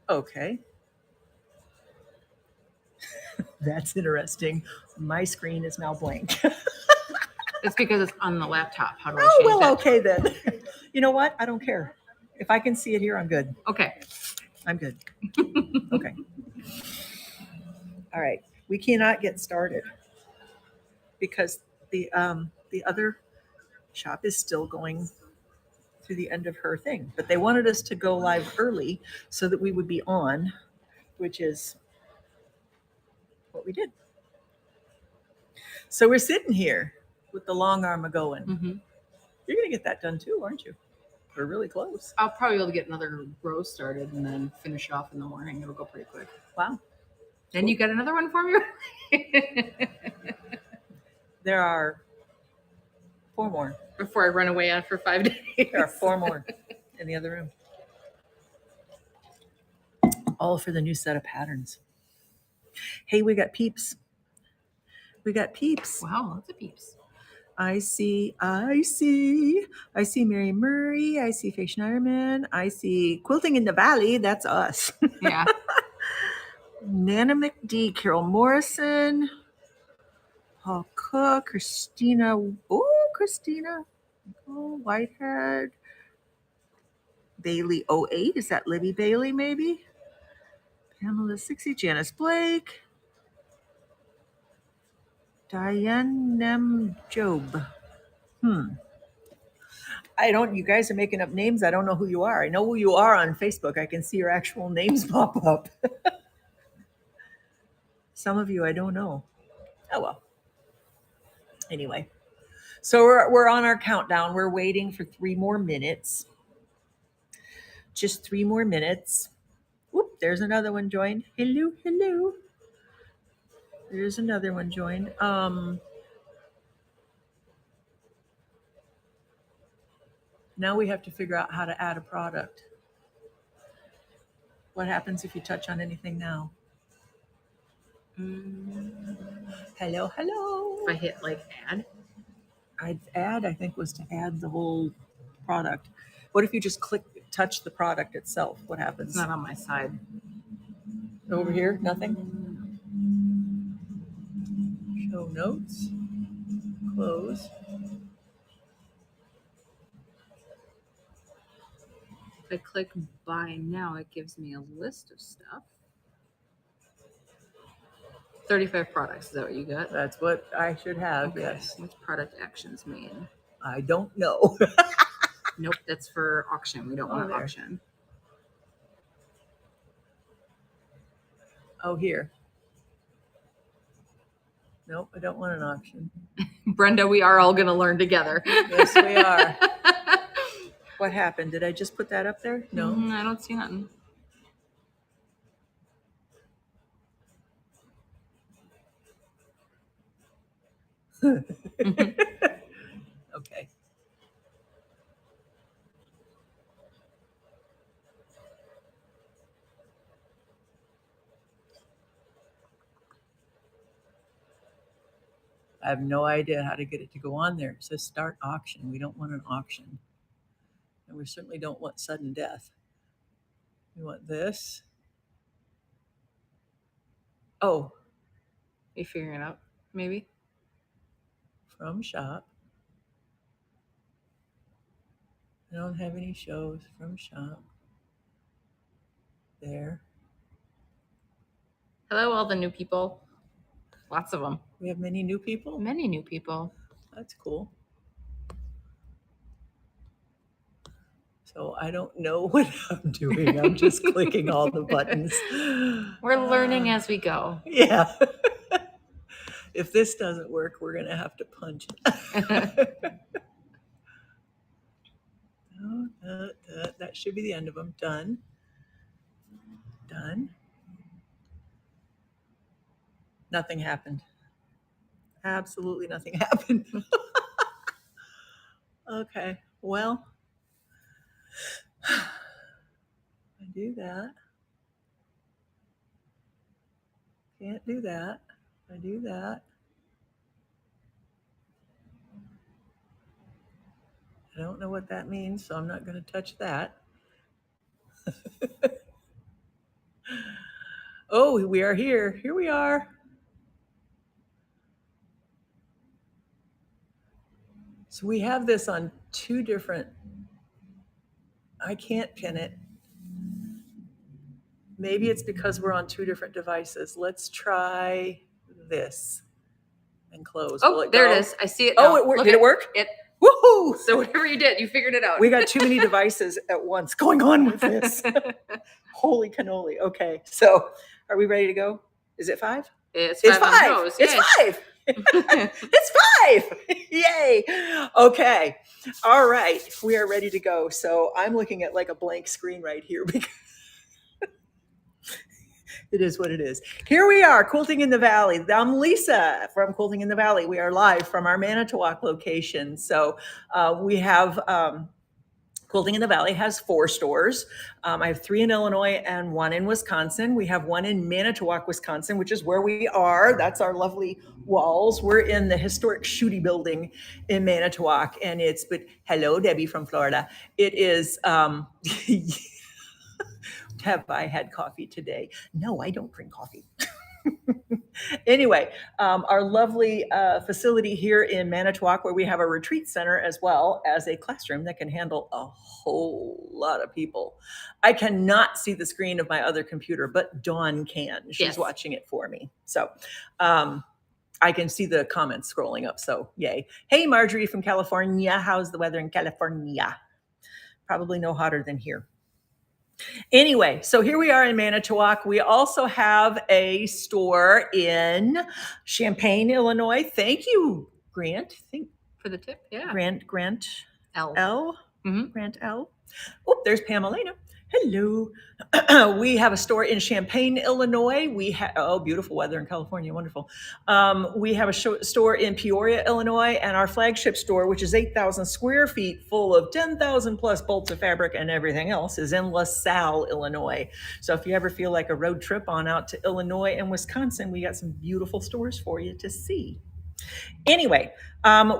Okay. That's interesting. My screen is now blank. It's because it's on the laptop. How do I Oh, change well, that? okay then. You know what? I don't care. If I can see it here, I'm good. Okay. I'm good. Okay. All right. We cannot get started because the other shop is still going through the end of her thing. But they wanted us to go live early so that we would be on, which is what we did. So we're sitting here with the long arm a going. Mm-hmm. You're going to get that done too, aren't you? We're really close. I'll probably be able to get another row started and then finish off in the morning. It'll go pretty quick. Wow. Then you got another one for me? There are 4 more. Before I run away on for 5 days. There are 4 more in the other room. All for the new set of patterns. Hey, we got peeps. We got peeps. Wow, lots of peeps. I see Mary Murray. I see Faye Schneiderman. I see Quilting in the Valley. That's us. Yeah. Nana McD, Carol Morrison, Paul Cook, Christina. Oh, Christina. Oh, Whitehead. Bailey 08. Is that Libby Bailey, maybe? Pamela 60. Janice Blake. Diane Nem Job. You guys are making up names. I don't know who you are. I know who you are on Facebook. I can see your actual names pop up. Some of you I don't know. Oh, well. Anyway, so we're on our countdown. We're waiting for 3 more minutes. Just 3 more minutes. Whoop, there's another one joined. Hello, hello. There's another one joined. Now we have to figure out how to add a product. What happens if you touch on anything now? Hello, hello. If I hit like add? I think, was to add the whole product. What if you just touch the product itself? What happens? It's not on my side. Over here, nothing? Show notes. Close. If I click buy now, it gives me a list of stuff. 35 products. Is that what you got? That's what I should have, Okay. yes. What's product actions mean? I don't know. Nope, that's for auction. We don't want there. auction. Oh, here. Nope, I don't want an auction. Brenda, we are all going to learn together. Yes, we are. What happened? Did I just put that up there? No. I don't see nothing. Okay. I have no idea how to get it to go on there. It says start auction. We don't want an auction. And we certainly don't want sudden death. We want this. Oh. You figuring it out, maybe? From shop. I don't have any shows from shop. There. Hello, all the new people. Lots of them. We have many new people? Many new people. That's cool. So I don't know what I'm doing. I'm just clicking all the buttons. We're learning as we go. Yeah. If this doesn't work, we're going to have to punch it. That should be the end of them. Done. Done. Nothing happened. Absolutely nothing happened. Okay, well, I do that. Can't do that. I do that. I don't know what that means, so I'm not going to touch that. Oh, we are here. Here we are. So we have this on two different, I can't pin it. Maybe it's because we're on two different devices. Let's try this and close. Will Oh, it there go? it is. I see it. Oh, now. it worked. Look Did at it work? It. Woohoo! So whatever you did, you figured it out. We got too many devices at once going on with this. Holy cannoli. Okay. So are we ready to go? Is it 5? It's It's 5 on 5. toes. It's 5. It's 5. Yay. Okay. All right. We are ready to go. So I'm looking at like a blank screen right here because it is what it is. Here we are, Quilting in the Valley. I'm Lisa from Quilting in the Valley. We are live from our Manitowoc location. So we have Quilting in the Valley has 4 stores. I have 3 in Illinois and 1 in Wisconsin. We have 1 in Manitowoc, Wisconsin, which is where we are. That's our lovely walls. We're in the historic Shooty building in Manitowoc, and it's, but hello, Debbie from Florida. It is, have I had coffee today? No, I don't drink coffee. Anyway, our lovely facility here in Manitowoc, where we have a retreat center as well as a classroom that can handle a whole lot of people. I cannot see the screen of my other computer, but Dawn can. She's Yes. watching it for me. So I can see the comments scrolling up. So yay. Hey, Marjorie from California. How's the weather in California? Probably no hotter than here. Anyway, so here we are in Manitowoc. We also have a store in Champaign, Illinois. Thank you, Grant. For the tip, yeah. Grant L. L. Mhm. Grant L. Oh, there's Pamelina. Hello. We have a store in Champaign, Illinois. We have, oh, beautiful weather in California. Wonderful. We have a store in Peoria, Illinois, and our flagship store, which is 8,000 square feet full of 10,000 plus bolts of fabric and everything else, is in LaSalle, Illinois. So if you ever feel like a road trip on out to Illinois and Wisconsin, we got some beautiful stores for you to see. Anyway,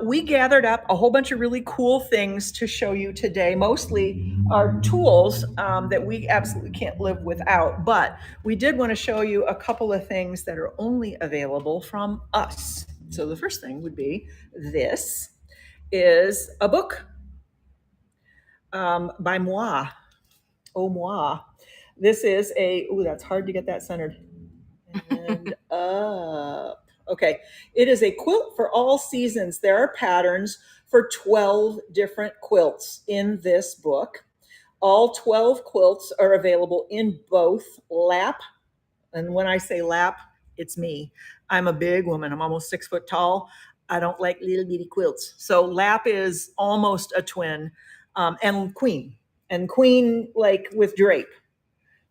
we gathered up a whole bunch of really cool things to show you today. Mostly our tools that we absolutely can't live without, but we did want to show you a couple of things that are only available from us. So the first thing would be this is a book by moi. Oh, moi. This is a, ooh, that's hard to get that centered. And up. Okay, it is a quilt for all seasons. There are patterns for 12 different quilts in this book. All 12 quilts are available in both lap, and when I say lap, it's me. I'm a big woman. I'm almost 6 foot tall. I don't like little bitty quilts. So lap is almost a twin, and queen like with drape.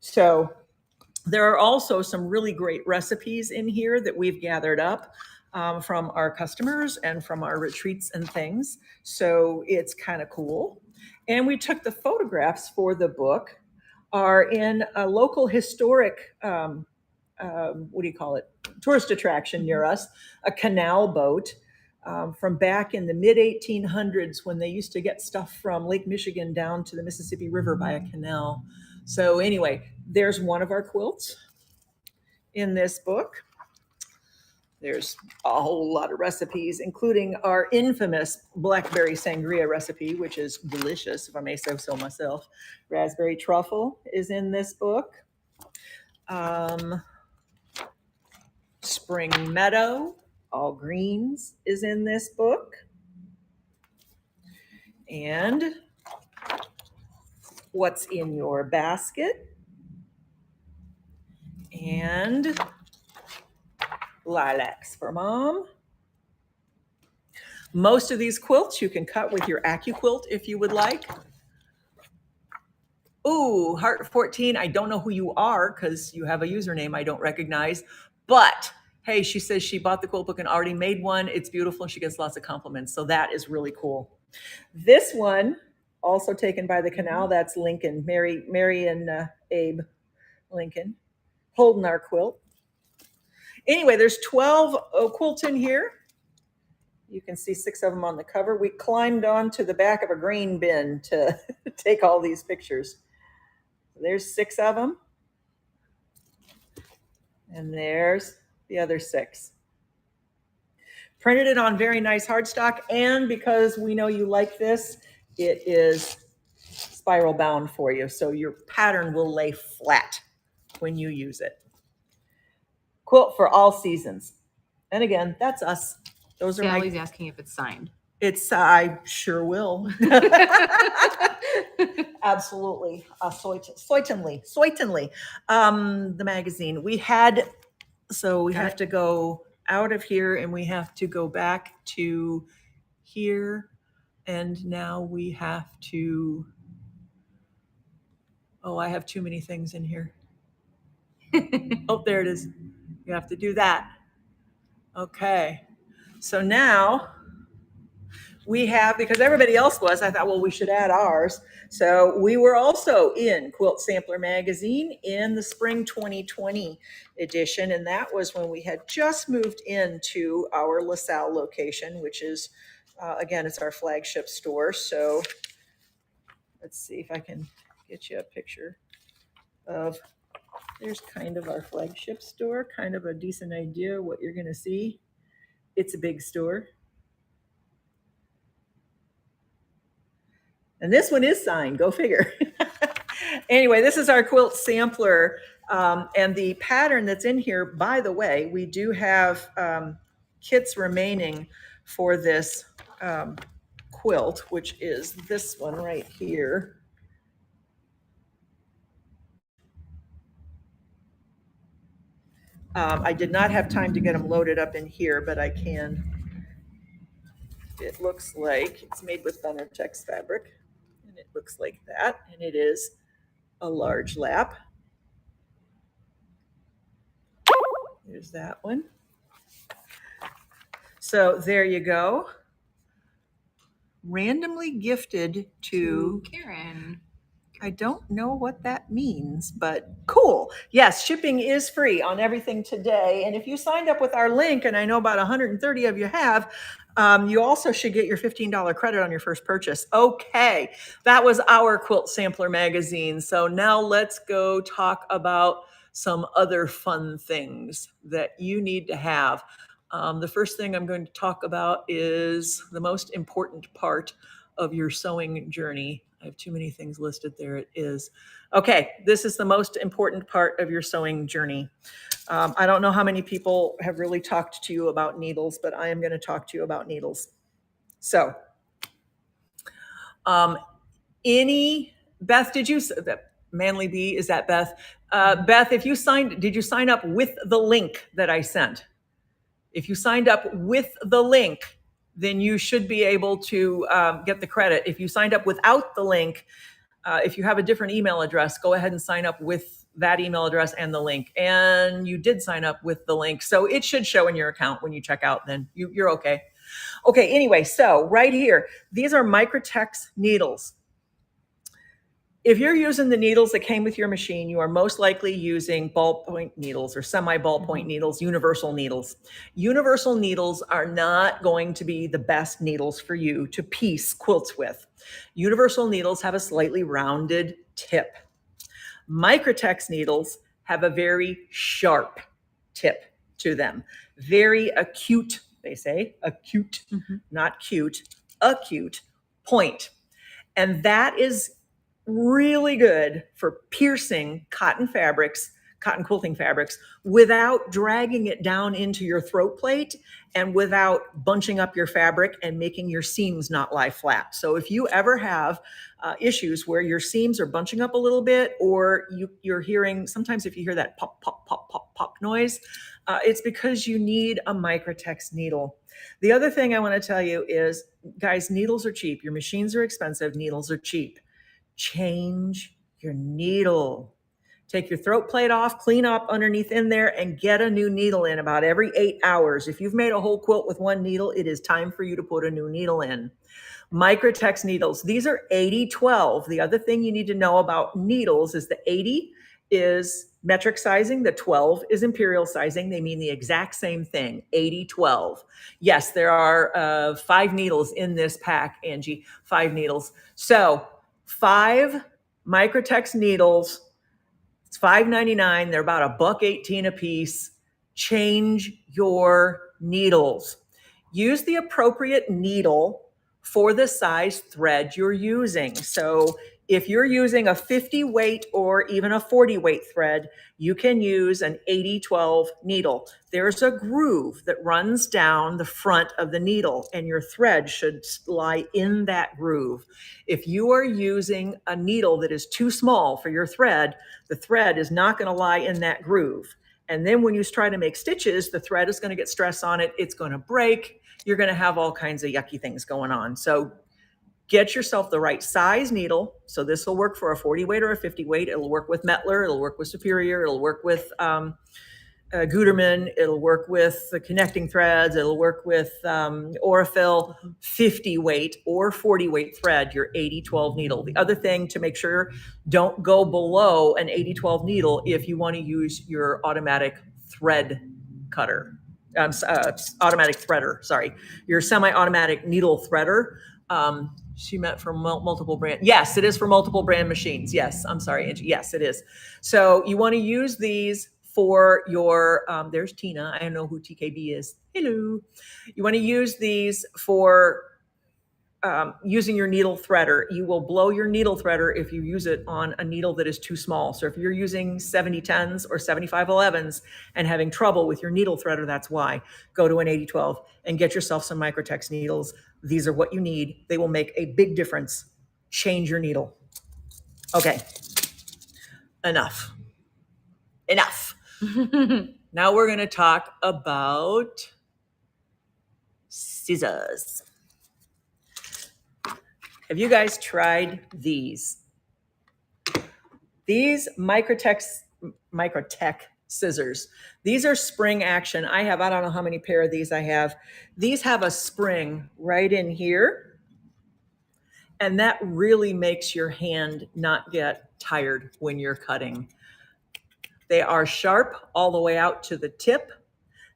So there are also some really great recipes in here that we've gathered up from our customers and from our retreats and things. So it's kind of cool. And we took the photographs for the book are in a local historic, what do you call it? Tourist attraction near us, a canal boat from back in the mid 1800s when they used to get stuff from Lake Michigan down to the Mississippi River by a canal. So anyway, there's one of our quilts in this book. There's a whole lot of recipes, including our infamous blackberry sangria recipe, which is delicious, if I may say so myself. Raspberry truffle is in this book. Spring meadow, all greens, is in this book. And what's in your basket? And lilacs for mom. Most of these quilts you can cut with your AccuQuilt if you would like. Ooh, Heart 14, I don't know who you are because you have a username I don't recognize, but hey, she says she bought the quilt book and already made one. It's beautiful. She gets lots of compliments. So that is really cool. This one, also taken by the canal, that's Lincoln, Mary and Abe Lincoln, holding our quilt. Anyway, there's 12 quilts in here. You can see 6 of them on the cover. We climbed onto the back of a grain bin to take all these pictures. There's 6 of them. And there's the other 6. Printed it on very nice hardstock, and because we know you like this, it is spiral bound for you, so your pattern will lay flat when you use it. Quilt for all seasons. And again, that's us. Those are Sally's my. asking if it's signed. I sure will. Absolutely. Certainly. The magazine. We have to go out of here and we have to go back to here. And now we have to, I have too many things in here. Oh, there it is. You have to do that. Okay. So now we have, because everybody else was, I thought, well, we should add ours. So we were also in Quilt Sampler Magazine in the spring 2020 edition. And that was when we had just moved into our LaSalle location, which is, again, it's our flagship store. So let's see if I can get you a picture of, there's kind of our flagship store, kind of a decent idea what you're going to see. It's a big store. And this one is signed, go figure. Anyway, this is our quilt sampler. And the pattern that's in here, by the way, we do have kits remaining for this quilt, which is this one right here. I did not have time to get them loaded up in here, but I can. It looks like it's made with Benertex fabric, and it looks like that, and it is a large lap. There's that one. So there you go. Randomly gifted to Karen. I don't know what that means, but cool. Yes, shipping is free on everything today. And if you signed up with our link, and I know about 130 of you have, you also should get your $15 credit on your first purchase. Okay, that was our Quilt Sampler magazine. So now let's go talk about some other fun things that you need to have. The first thing I'm going to talk about is the most important part of your sewing journey. I have too many things listed there. It is. Okay, this is the most important part of your sewing journey. I don't know how many people have really talked to you about needles, but I am going to talk to you about needles. So, Beth, did you, that Manly Bee, is that Beth? Beth, did you sign up with the link that I sent? If you signed up with the link, then you should be able to get the credit. If you signed up without the link, if you have a different email address, go ahead and sign up with that email address and the link. And you did sign up with the link. So it should show in your account when you check out, then you're okay. Okay, anyway, so right here, these are Microtex needles. If you're using the needles that came with your machine, you are most likely using ballpoint needles or semi-ballpoint needles, universal needles. Universal needles are not going to be the best needles for you to piece quilts with. Universal needles have a slightly rounded tip. Microtex needles have a very sharp tip to them. Very acute, they say, acute, not cute, acute point. And that is really good for piercing cotton fabrics, cotton quilting fabrics, without dragging it down into your throat plate and without bunching up your fabric and making your seams not lie flat. So if you ever have issues where your seams are bunching up a little bit, or you're hearing, sometimes if you hear that pop, pop, pop, pop, pop noise, it's because you need a Microtex needle. The other thing I want to tell you is, guys, needles are cheap. Your machines are expensive. Needles are cheap. Change your needle. Take your throat plate off, clean up underneath in there, and get a new needle in about every 8 hours. If you've made a whole quilt with one needle, it is time for you to put a new needle in. Microtex needles. These are 80-12. The other thing you need to know about needles is the 80 is metric sizing. The 12 is imperial sizing. They mean the exact same thing, 80-12. Yes, there are 5 needles in this pack, Angie, 5 needles. So 5 Microtex needles It's $5.99. They're about $1.18 a piece. Change your needles. Use the appropriate needle for the size thread you're using. So if you're using a 50 weight or even a 40 weight thread, you can use an 80-12 needle. There's a groove that runs down the front of the needle, and your thread should lie in that groove. If you are using a needle that is too small for your thread, the thread is not going to lie in that groove. And then when you try to make stitches, the thread is going to get stress on it. It's going to break. You're going to have all kinds of yucky things going on. So get yourself the right size needle. So this will work for a 40 weight or a 50 weight. It'll work with Mettler. It'll work with Superior. It'll work with Gutermann. It'll work with the connecting threads. It'll work with Orifil. 50 weight or 40 weight thread, your 80-12 needle. The other thing to make sure, don't go below an 80-12 needle if you want to use your automatic thread cutter. Automatic threader, sorry. Your semi-automatic needle threader. She meant for multiple brand. Yes, it is for multiple brand machines. Yes, I'm sorry, Angie. Yes, it is. So you want to use these for your, there's Tina. I don't know who TKB is. Hello. You want to use these for using your needle threader. You will blow your needle threader if you use it on a needle that is too small. So if you're using 7010s or 7511s and having trouble with your needle threader, that's why. Go to an 80-12 and get yourself some Microtex needles. These are what you need. They will make a big difference. Change your needle. Okay. Enough. Now we're going to talk about scissors. Have you guys tried these? These Microtech scissors. These are spring action. I don't know how many pair of these I have. These have a spring right in here. And that really makes your hand not get tired when you're cutting. They are sharp all the way out to the tip.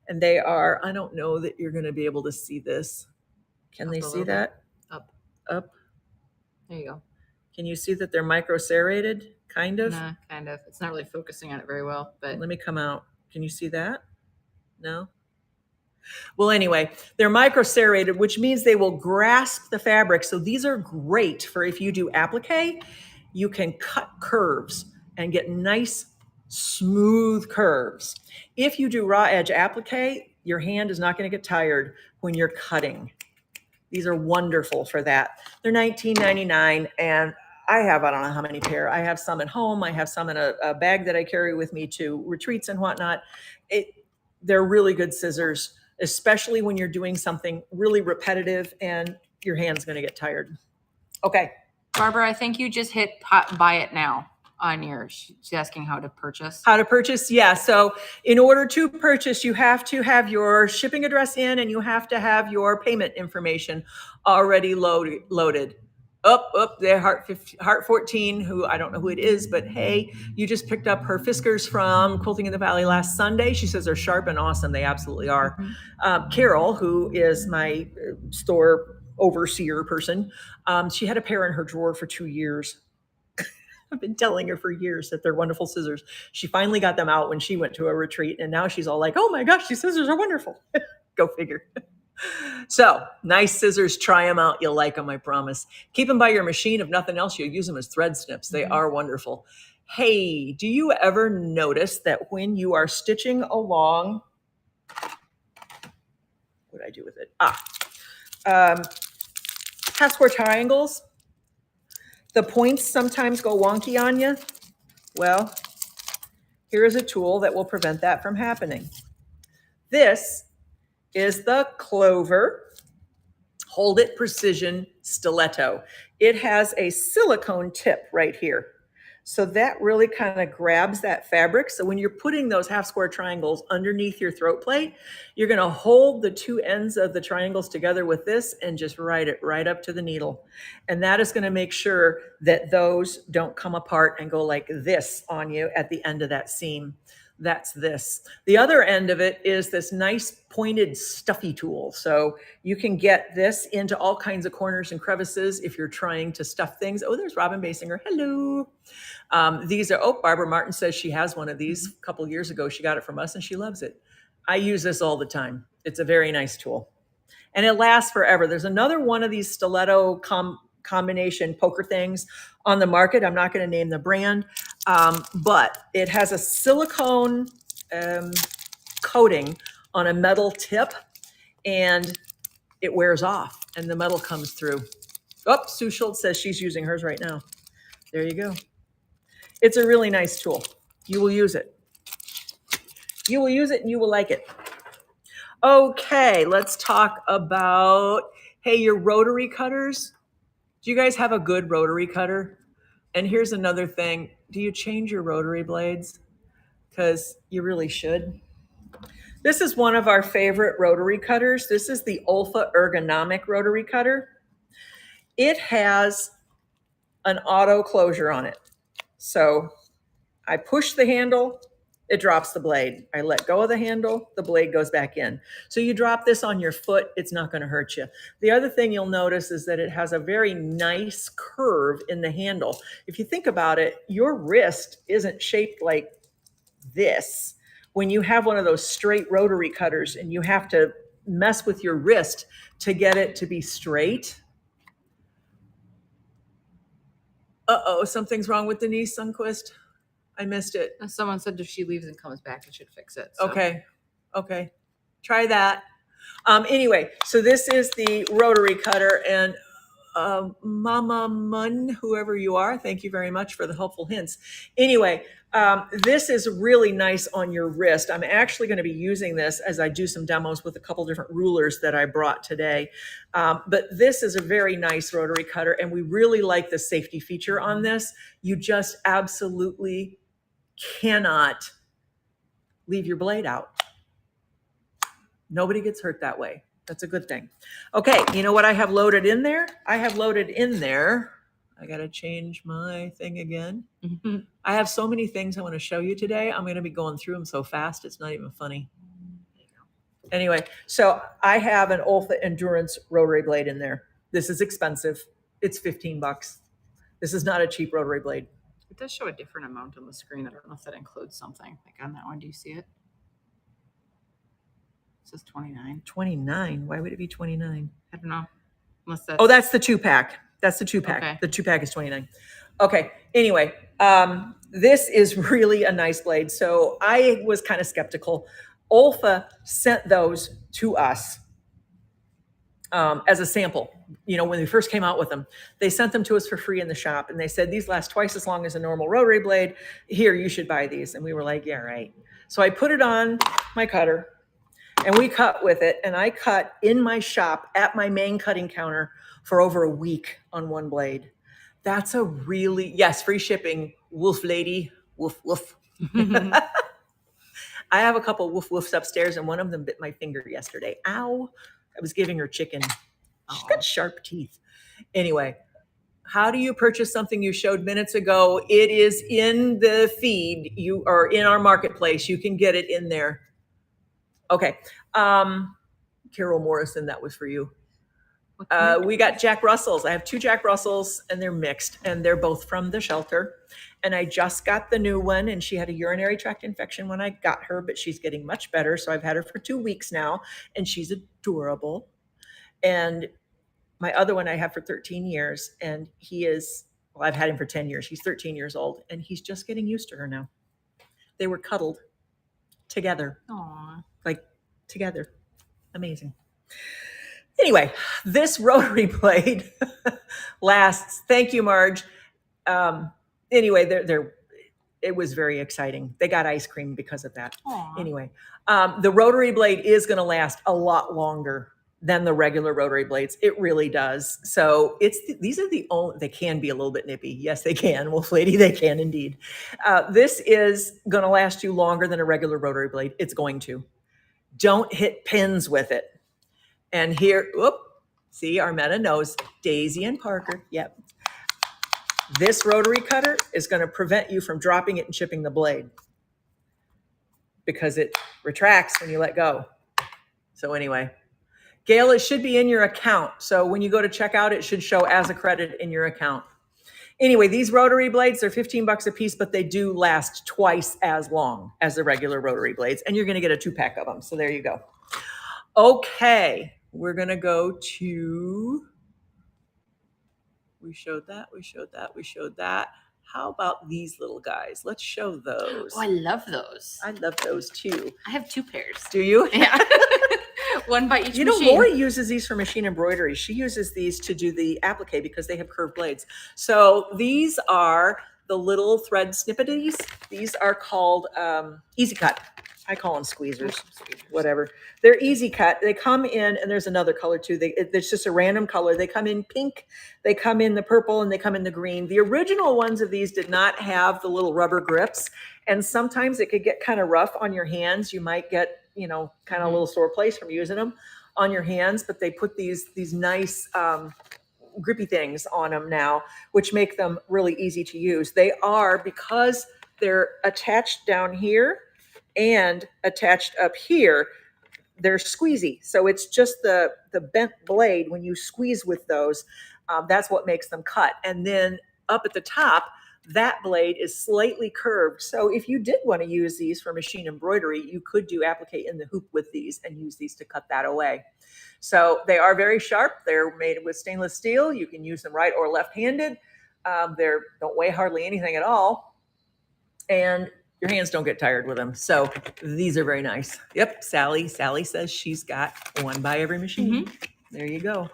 And they are, I don't know that you're going to be able to see this. Can they see that? Up. There you go. Can you see that they're micro-serrated? Kind of? Nah, kind of. It's not really focusing on it very well, but let me come out. Can you see that? No? Well, anyway, they're micro-serrated, which means they will grasp the fabric. So these are great for if you do applique, you can cut curves and get nice, smooth curves. If you do raw edge applique, your hand is not going to get tired when you're cutting. These are wonderful for that. They're $19.99, and I don't know how many pair. I have some at home. I have some in a bag that I carry with me to retreats and whatnot. They're really good scissors, especially when you're doing something really repetitive and your hand's going to get tired. Okay. Barbara, I think you just hit buy it now on yours. She's asking how to purchase. How to purchase, yeah. So in order to purchase, you have to have your shipping address in, and you have to have your payment information already loaded. There, Heart 14, who I don't know who it is, but hey, you just picked up her Fiskars from Quilting in the Valley last Sunday. She says they're sharp and awesome. They absolutely are. Mm-hmm. Carol, who is my store overseer person, she had a pair in her drawer for 2 years. I've been telling her for years that they're wonderful scissors. She finally got them out when she went to a retreat, and now she's all like, oh my gosh, these scissors are wonderful. Go figure. So nice scissors. Try them out. You'll like them, I promise. Keep them by your machine. If nothing else, you'll use them as thread snips. They are wonderful. Hey, do you ever notice that when you are stitching along, what did I do with it? Half square triangles, the points sometimes go wonky on you. Well, here is a tool that will prevent that from happening. This is the Clover Hold It Precision Stiletto. It has a silicone tip right here. So that really kind of grabs that fabric. So when you're putting those half square triangles underneath your throat plate, you're going to hold the two ends of the triangles together with this and just ride it right up to the needle. And that is going to make sure that those don't come apart and go like this on you at the end of that seam. That's this. The other end of it is this nice pointed stuffy tool. So you can get this into all kinds of corners and crevices if you're trying to stuff things. Oh, there's Robin Basinger. Hello. These are, oh, Barbara Martin says she has one of these a couple years ago. She got it from us and she loves it. I use this all the time. It's a very nice tool. And it lasts forever. There's another one of these stiletto combination poker things on the market. I'm not going to name the brand, but it has a silicone coating on a metal tip, and it wears off, and the metal comes through. Oh, Sue Schultz says she's using hers right now. There you go. It's a really nice tool. You will use it. You will use it, and you will like it. Okay, let's talk about, hey, your rotary cutters. Do you guys have a good rotary cutter? And here's another thing. Do you change your rotary blades? Because you really should. This is one of our favorite rotary cutters. This is the Olfa ergonomic rotary cutter. It has an auto closure on it. So I push the handle, it drops the blade. I let go of the handle, the blade goes back in. So you drop this on your foot, it's not going to hurt you. The other thing you'll notice is that it has a very nice curve in the handle. If you think about it, your wrist isn't shaped like this. When you have one of those straight rotary cutters and you have to mess with your wrist to get it to be straight. Uh-oh, something's wrong with Denise Sundquist. I missed it. Someone said if she leaves and comes back, it should fix it. So. Okay. Try that. Anyway, so this is the rotary cutter, and Mama Mun, whoever you are, thank you very much for the helpful hints. Anyway, this is really nice on your wrist. I'm actually going to be using this as I do some demos with a couple different rulers that I brought today. But this is a very nice rotary cutter, and we really like the safety feature on this. You just absolutely cannot leave your blade out. Nobody gets hurt that way. That's a good thing. Okay, you know what I have loaded in there? I have loaded in there. I got to change my thing again. I have so many things I want to show you today. I'm going to be going through them so fast, it's not even funny. Anyway, so I have an Olfa Endurance rotary blade in there. This is expensive. It's $15. This is not a cheap rotary blade. It does show a different amount on the screen. I don't know if that includes something. Like on that one, do you see it? It says 29. 29? Why would it be 29? I don't know. Unless that's... Oh, that's the 2-pack. That's the 2-pack. Okay. The 2-pack is 29. Okay. Anyway, this is really a nice blade. So I was kind of skeptical. Olfa sent those to us as a sample. You know, when we first came out with them, they sent them to us for free in the shop, and they said, these last twice as long as a normal rotary blade. Here, you should buy these. And we were like, yeah, right. So I put it on my cutter, and we cut with it. And I cut in my shop at my main cutting counter for over a week on one blade. That's a really, yes, free shipping, wolf lady, woof, woof. I have a couple woof woofs upstairs, and one of them bit my finger yesterday. Ow. I was giving her chicken. She's got sharp teeth. Anyway, how do you purchase something you showed minutes ago? It is in the feed. You are in our marketplace. You can get it in there. Okay. Carol Morrison, that was for you. We got Jack Russells. I have 2 Jack Russells, and they're mixed, and they're both from the shelter. And I just got the new one, and she had a urinary tract infection when I got her, but she's getting much better. So I've had her for 2 weeks now, and she's adorable. And my other one I have for 13 years, and he is, well, I've had him for 10 years. He's 13 years old, and he's just getting used to her now. They were cuddled together. Aww. Like together. Amazing. Anyway, this rotary blade lasts. Thank you, Marge. Anyway, it was very exciting. They got ice cream because of that. Aww. Anyway, the rotary blade is going to last a lot longer than the regular rotary blades. It really does. So these are the only, they can be a little bit nippy. Yes, they can. Wolf lady, they can indeed. This is going to last you longer than a regular rotary blade. It's going to. Don't hit pins with it. And here, whoop, see, Armetta knows. Daisy and Parker, yep. This rotary cutter is going to prevent you from dropping it and chipping the blade. because it retracts when you let go. So anyway, Gail, it should be in your account. So when you go to checkout, it should show as a credit in your account. Anyway, these rotary blades, they're $15 a piece, but they do last twice as long as the regular rotary blades. And you're going to get a 2-pack of them. So there you go. Okay, we're going to go to, we showed that. How about these little guys? Let's show those. Oh, I love those. I love those too. I have 2 pairs. Do you? Yeah. One by each You know, machine. Lori uses these for machine embroidery. She uses these to do the applique because they have curved blades. So these are the little thread snippeties. These are called Easy Cut. I call them squeezers, whatever. They're Easy Cut. They come in, and there's another color too. It's just a random color. They come in pink, they come in the purple, and they come in the green. The original ones of these did not have the little rubber grips, and sometimes it could get kind of rough on your hands. You might get, you know, kind of a little sore place from using them on your hands, but they put these nice grippy things on them now, which make them really easy to use. They are, because they're attached down here and attached up here, they're squeezy. So it's just the bent blade. When you squeeze with those, that's what makes them cut. And then up at the top, that blade is slightly curved. So if you did want to use these for machine embroidery, you could do applique in the hoop with these and use these to cut that away. So they are very sharp. They're made with stainless steel. You can use them right or left-handed. They don't weigh hardly anything at all. And your hands don't get tired with them. So these are very nice. Yep, Sally says she's got one by every machine. There you go.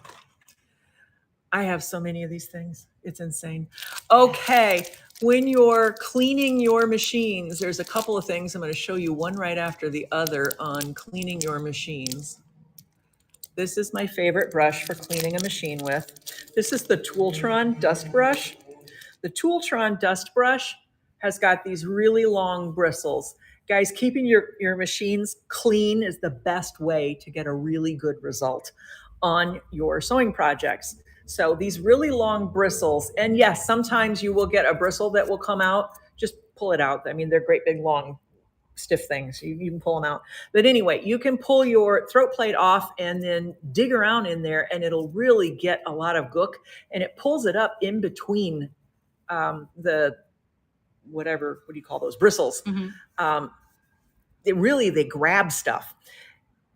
I have so many of these things. It's insane. Okay, when you're cleaning your machines, there's a couple of things. I'm going to show you one right after the other on cleaning your machines. This is my favorite brush for cleaning a machine with. This is the Tooltron dust brush. The Tooltron dust brush has got these really long bristles. Guys, keeping your machines clean is the best way to get a really good result on your sewing projects. So these really long bristles, and yes, sometimes you will get a bristle that will come out. Just pull it out. I mean, they're great big long stiff things. You can pull them out. But anyway, you can pull your throat plate off and then dig around in there, and it'll really get a lot of gook, and it pulls it up in between the whatever, what do you call those, bristles. They grab stuff.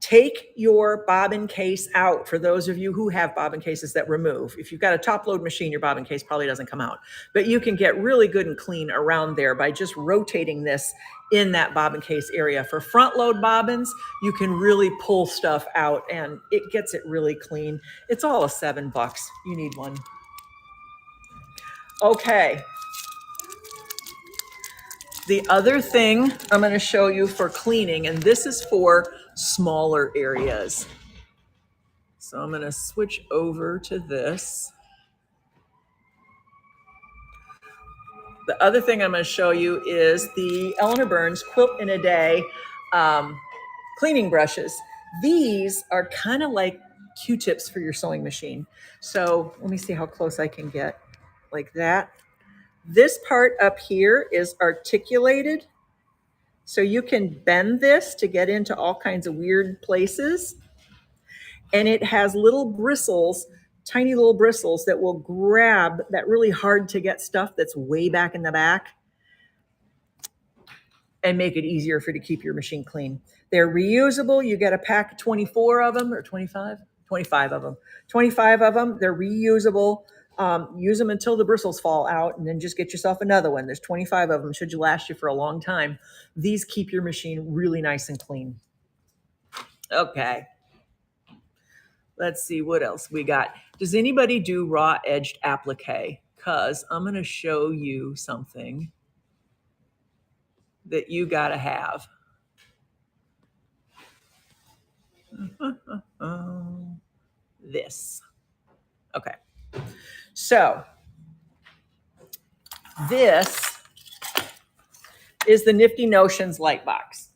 Take your bobbin case out for those of you who have bobbin cases that remove. If you've got a top load machine, your bobbin case probably doesn't come out, but you can get really good and clean around there by just rotating this in that bobbin case area. For front load bobbins, you can really pull stuff out and it gets it really clean. It's all $7. You need one. Okay. The other thing I'm going to show you for cleaning, and this is for smaller areas. So I'm going to switch over to this. The other thing I'm going to show you is the Eleanor Burns Quilt in a Day cleaning brushes. These are kind of like Q-tips for your sewing machine. So let me see how close I can get, like that. This part up here is articulated, so you can bend this to get into all kinds of weird places. And it has little bristles, tiny little bristles that will grab that really hard to get stuff that's way back in the back and make it easier for you to keep your machine clean. They're reusable. You get a pack of 24 of them, or 25? 25 of them. 25 of them. They're reusable. Use them until the bristles fall out, and then just get yourself another one. There's 25 of them. Should last you for a long time. These keep your machine really nice and clean. Okay. Let's see what else we got. Does anybody do raw edged applique? Because I'm going to show you something that you got to have. This. Okay. So this is the Nifty Notions light box.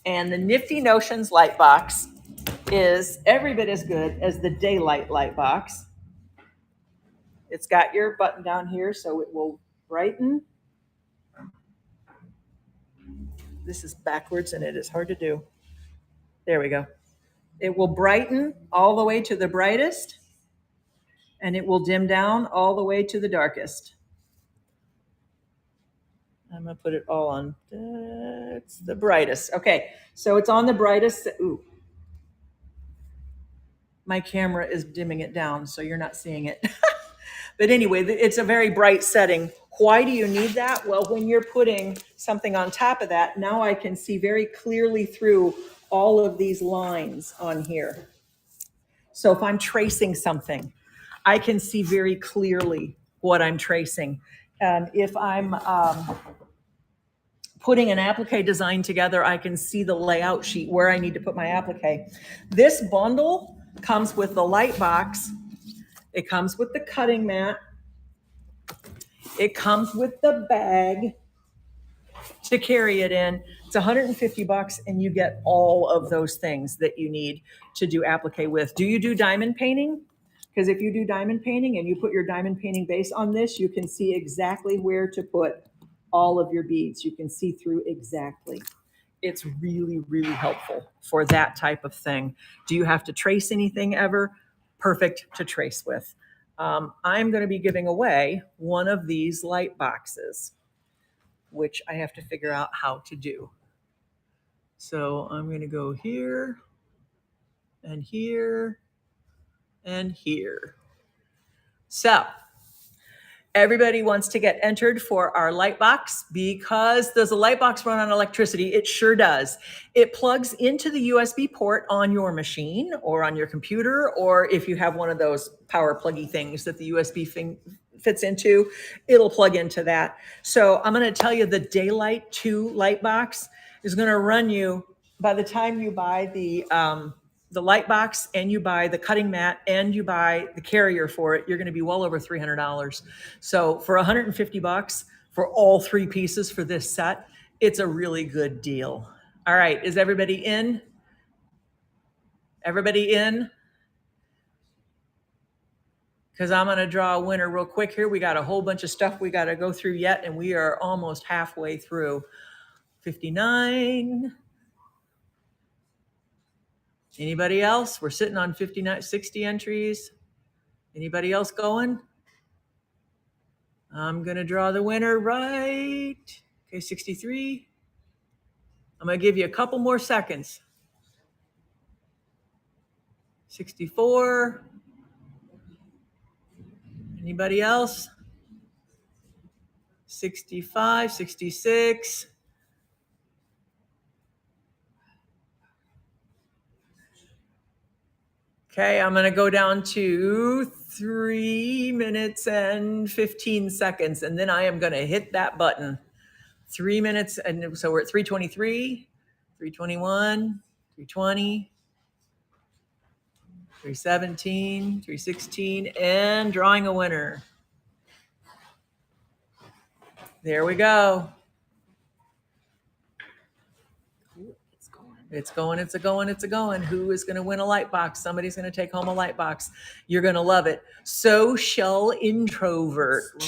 And the Nifty Notions light box is every bit as good as the Daylight light box. It's got your button down here, so it will brighten This is backwards and it is hard to do. There we go. It will brighten all the way to the brightest, and it will dim down all the way to the darkest. I'm gonna put it all on. It's the brightest. Okay, so it's on the brightest. Ooh, my camera is dimming it down, so you're not seeing it. But anyway, it's a very bright setting. Why do you need that? Well, when you're putting something on top of that, now I can see very clearly through all of these lines on here. So if I'm tracing something, I can see very clearly what I'm tracing. If I'm putting an applique design together, I can see the layout sheet where I need to put my applique. This bundle comes with the light box. It comes with the cutting mat. It comes with the bag to carry it in. It's $150 and you get all of those things that you need to do applique with. Do you do diamond painting? Because if you do diamond painting and you put your diamond painting base on this, you can see exactly where to put all of your beads. You can see through exactly. It's really, really helpful for that type of thing. Do you have to trace anything ever? Perfect to trace with. I'm going to be giving away one of these light boxes, which I have to figure out how to do. So I'm going to go here and here and here. So everybody wants to get entered for our light box because does a light box run on electricity? It sure does. It plugs into the USB port on your machine or on your computer, or if you have one of those power pluggy things that the USB thing fits into, it'll plug into that. So I'm going to tell you the Daylight 2 light box is going to run you, by the time you buy the light box and you buy the cutting mat and you buy the carrier for it, you're going to be well over $300. So for $150 for all three pieces for this set, it's a really good deal. All right, is everybody in? Everybody in? Because I'm going to draw a winner real quick here. We got a whole bunch of stuff we got to go through yet, and we are almost halfway through. 59. Anybody else? We're sitting on 59, 60 entries. Anybody else going? I'm going to draw the winner right. Okay, 63. I'm going to give you a couple more seconds. 64. Anybody else? 65, 66. Okay, I'm going to go down to 3 minutes and 15 seconds, and then I am going to hit that button. 3 minutes, and so we're at 3:23, 3:21, 3:20, 3:17, 3:16, and drawing a winner. There we go. It's going, it's a going, it's a going. Who is going to win a light box? Somebody's going to take home a light box. You're going to love it. Social introvert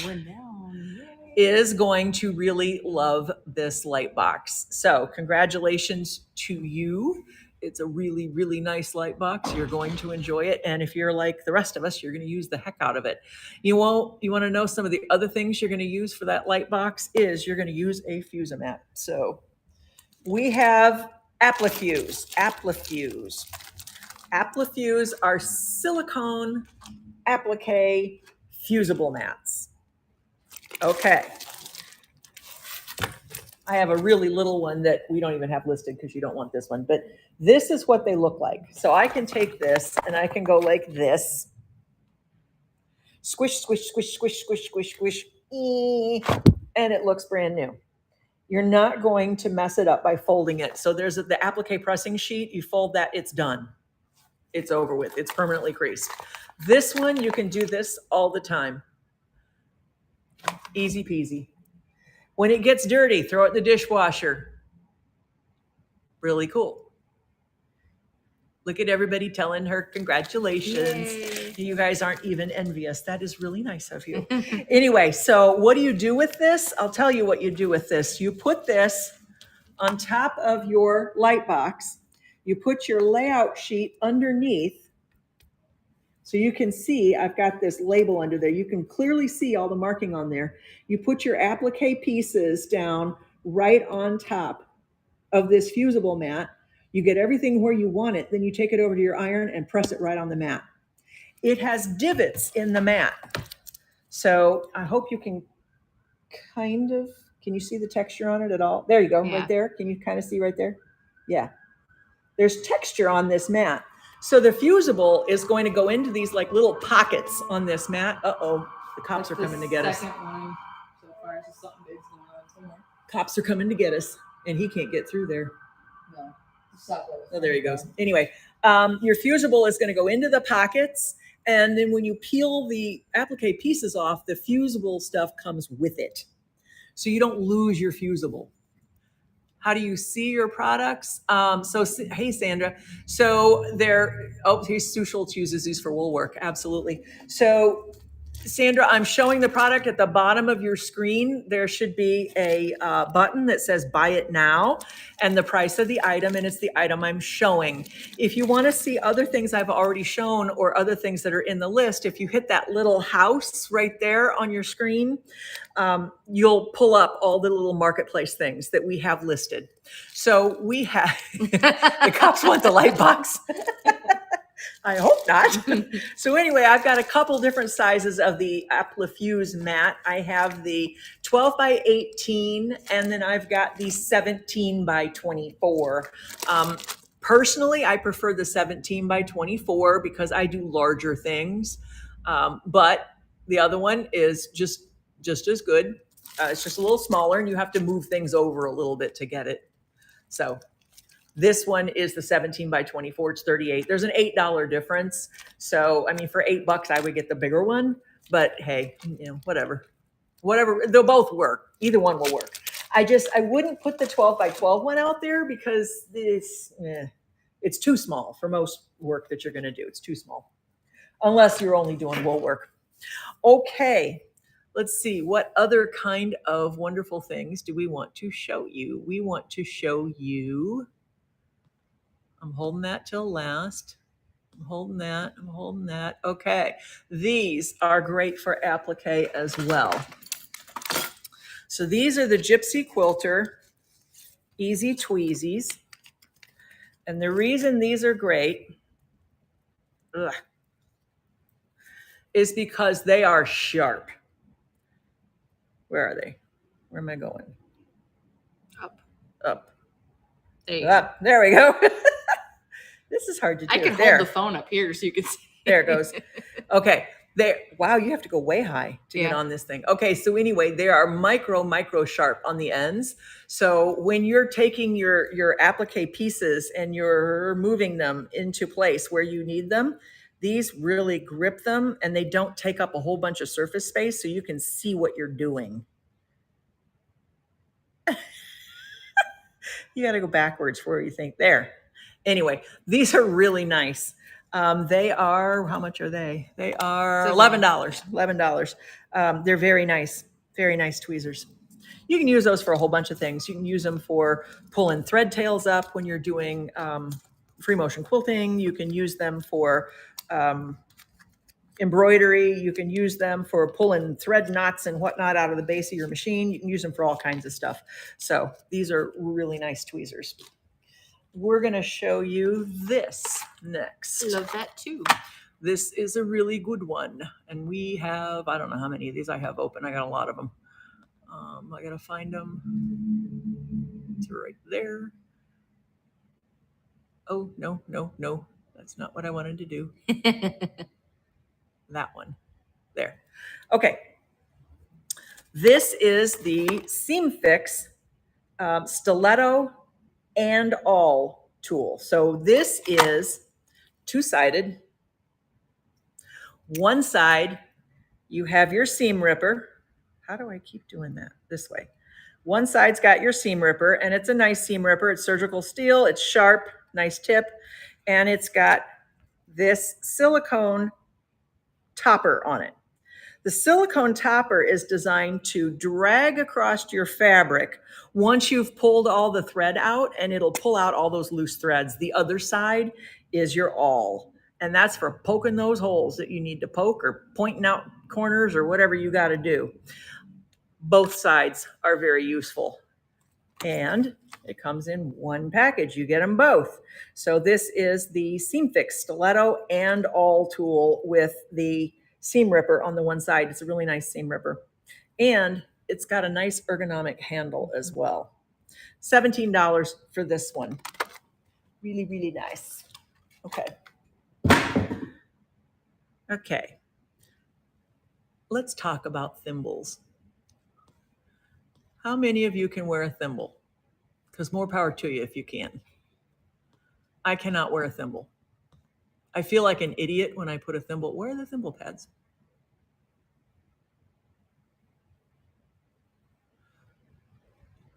is going to really love this light box. So congratulations to you. It's a really, really nice light box. You're going to enjoy it. And if you're like the rest of us, you're going to use the heck out of it. You want to know some of the other things you're going to use for that light box is you're going to use a fusible. So we have appliques. Appliques are silicone applique fusible mats. Okay. I have a really little one that we don't even have listed because you don't want this one, but this is what they look like. So I can take this and I can go like this. Squish, squish, squish, squish, squish, squish, squish, and it looks brand new. You're not going to mess it up by folding it. So there's the applique pressing sheet. You fold that, it's done. It's over with. It's permanently creased. This one, you can do this all the time. Easy peasy. When it gets dirty, throw it in the dishwasher. Really cool. Look at everybody telling her congratulations. Yay. You guys aren't even envious. That is really nice of you. Anyway, so what do you do with this? I'll tell you what you do with this. You put this on top of your light box, you put your layout sheet underneath. So you can see, I've got this label under there. You can clearly see all the marking on there. You put your applique pieces down right on top of this fusible mat. You get everything where you want it. Then you take it over to your iron and press it right on the mat. It has divots in the mat. So I hope you can can you see the texture on it at all? There you go, Yeah. right there. Can you kind of see right there? Yeah. There's texture on this mat. So the fusible is going to go into these like little pockets on this mat. Uh-oh, the cops are coming to get us. Second one so far, so something big's going on somewhere. Cops are coming to get us, and he can't get through there. No. Oh, there he goes. Anyway, your fusible is going to go into the pockets, and then when you peel the applique pieces off, the fusible stuff comes with it. So you don't lose your fusible. How do you see your products? Hey, Sandra. So Sue Schultz uses these for wool work. Absolutely. So Sandra, I'm showing the product at the bottom of your screen. There should be a button that says buy it now and the price of the item, and it's the item I'm showing. If you want to see other things I've already shown or other things that are in the list, if you hit that little house right there on your screen, you'll pull up all the little marketplace things that we have listed. So we have, the cops want the light box. I hope not. So anyway, I've got a couple different sizes of the Applifuse mat. I have the 12 by 18, and then I've got the 17 by 24. Personally, I prefer the 17 by 24 because I do larger things. But the other one is just as good. It's just a little smaller, and you have to move things over a little bit to get it. So this one is the 17 by 24. It's 38. There's an $8 difference. So, I mean, for $8, I would get the bigger one. But hey, whatever. They'll both work. Either one will work. I wouldn't put the 12 by 12 one out there because it's too small for most work that you're going to do. It's too small. Unless you're only doing wool work. Okay. Let's see. What other kind of wonderful things do we want to show you? We want to show you. I'm holding that till last. I'm holding that. Okay. These are great for applique as well. So these are the Gypsy Quilter Easy Tweezies. And the reason these are great is because they are sharp. Where are they? Where am I going? Up. Up. There we go. This is hard to do. I can hold the phone up here so you can see. There it goes. Okay. Wow, you have to go way high to get on this thing. Okay, so anyway, they are micro sharp on the ends. So when you're taking your applique pieces and you're moving them into place where you need them, these really grip them and they don't take up a whole bunch of surface space, so you can see what you're doing. You got to go backwards for where you think. There. Anyway, these are really nice. They are, how much are they? They are $11. $11. They're very nice tweezers. You can use those for a whole bunch of things. You can use them for pulling thread tails up when you're doing free motion quilting. You can use them for embroidery. You can use them for pulling thread knots and whatnot out of the base of your machine. You can use them for all kinds of stuff. So these are really nice tweezers. We're going to show you this next. Love that too. This is a really good one. And we have, I don't know how many of these I have open. I got a lot of them. I got to find them. It's right there. Oh, no. That's not what I wanted to do. That one. There. Okay. This is the Seam Fix Stiletto and All tool. So this is two-sided. One side, you have your seam ripper. How do I keep doing that? This way. One side's got your seam ripper, and it's a nice seam ripper. It's surgical steel. It's sharp, nice tip, and it's got this silicone topper on it. The silicone topper is designed to drag across your fabric once you've pulled all the thread out, and it'll pull out all those loose threads. The other side is your awl, and that's for poking those holes that you need to poke or pointing out corners or whatever you got to do. Both sides are very useful, and it comes in one package. You get them both. So this is the Seam Fix stiletto and awl tool with the seam ripper on the one side. It's a really nice seam ripper. And it's got a nice ergonomic handle as well. $17 for this one. Really, really nice. Okay. Okay. Let's talk about thimbles. How many of you can wear a thimble? Because more power to you if you can. I cannot wear a thimble. I feel like an idiot when I put a thimble. Where are the thimble pads?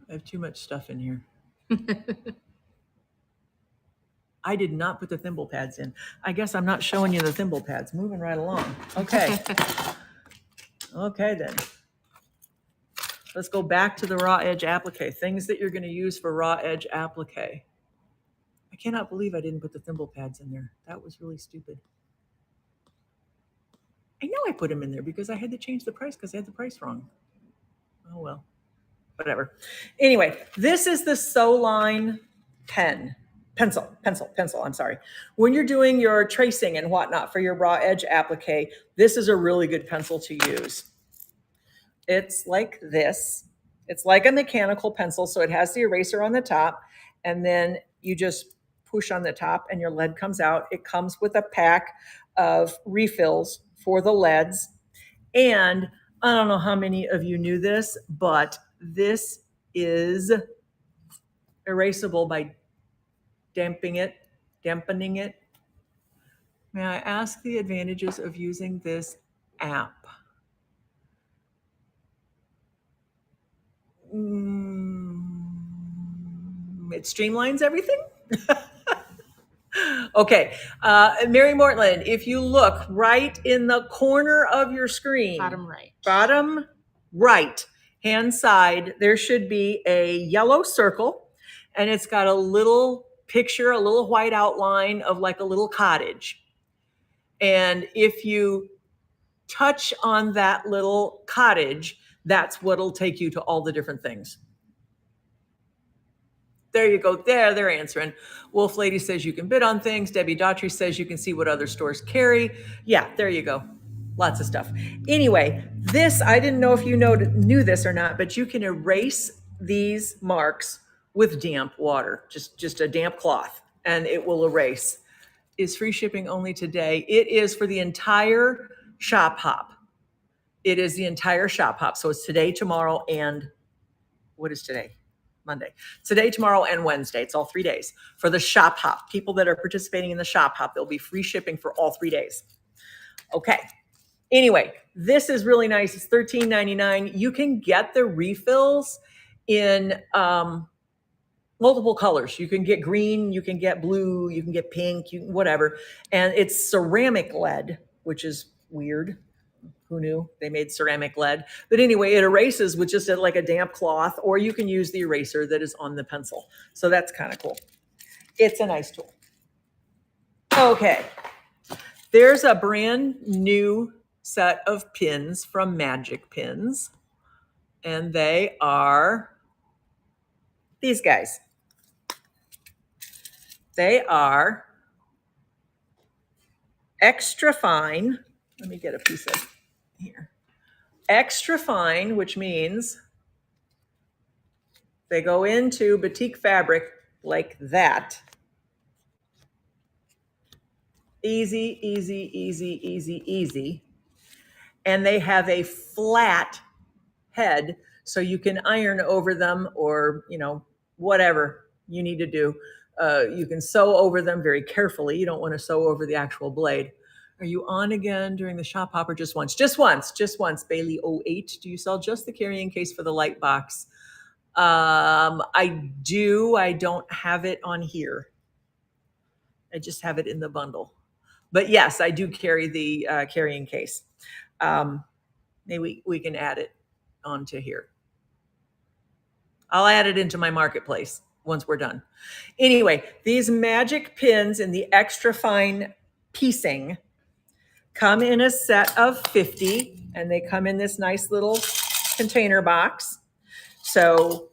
I have too much stuff in here. I did not put the thimble pads in. I guess I'm not showing you the thimble pads. Moving right along. Okay. Okay then. Let's go back to the raw edge applique. Things that you're going to use for raw edge applique. I cannot believe I didn't put the thimble pads in there. That was really stupid. I know I put them in there because I had to change the price because I had the price wrong. Oh well, whatever. Anyway, this is the Sew Line pencil. I'm sorry. When you're doing your tracing and whatnot for your raw edge applique, this is a really good pencil to use. It's like this. It's like a mechanical pencil, so it has the eraser on the top, and then you just push on the top and your lead comes out. It comes with a pack of refills for the leads. And I don't know how many of you knew this, but this is erasable by dampening it. May I ask the advantages of using this app? It streamlines everything. Okay, Mary Mortland, if you look right in the corner of your screen, bottom right hand side, there should be a yellow circle, and it's got a little picture, a little white outline of like a little cottage. And if you touch on that little cottage, that's what'll take you to all the different things. There you go. They're answering. Wolf Lady says you can bid on things. Debbie Daughtry says you can see what other stores carry. Yeah, there you go. Lots of stuff. Anyway, this, I didn't know if you knew this or not, but you can erase these marks with damp water, just a damp cloth, and it will erase. Is free shipping only today? It is for the entire shop hop. It is the entire shop hop. So it's today, tomorrow, and what is today? Monday. Today, tomorrow, and Wednesday. It's all 3 days. For the shop hop, people that are participating in the shop hop, there'll be free shipping for all 3 days. Okay. Anyway, this is really nice. It's $13.99. You can get the refills in multiple colors. You can get green, you can get blue, you can get pink, whatever. And it's ceramic lead, which is weird. Who knew they made ceramic lead? But anyway, it erases with just like a damp cloth, or you can use the eraser that is on the pencil. So that's kind of cool. It's a nice tool. Okay. There's a brand new set of pins from Magic Pins, and they are these guys. They are extra fine. Let me get a piece of here. Extra fine, which means they go into batik fabric like that. Easy, easy, easy, easy, easy. And they have a flat head, so you can iron over them, or, whatever you need to do. You can sew over them very carefully. You don't want to sew over the actual blade. Are you on again during the shop hop, or just once? Just once. Bailey 08. Do you sell just the carrying case for the light box? I do. I don't have it on here. I just have it in the bundle. But yes, I do carry the carrying case. Maybe we can add it onto here. I'll add it into my marketplace once we're done. Anyway, these magic pins in the extra fine piecing come in a set of 50, and they come in this nice little container box. So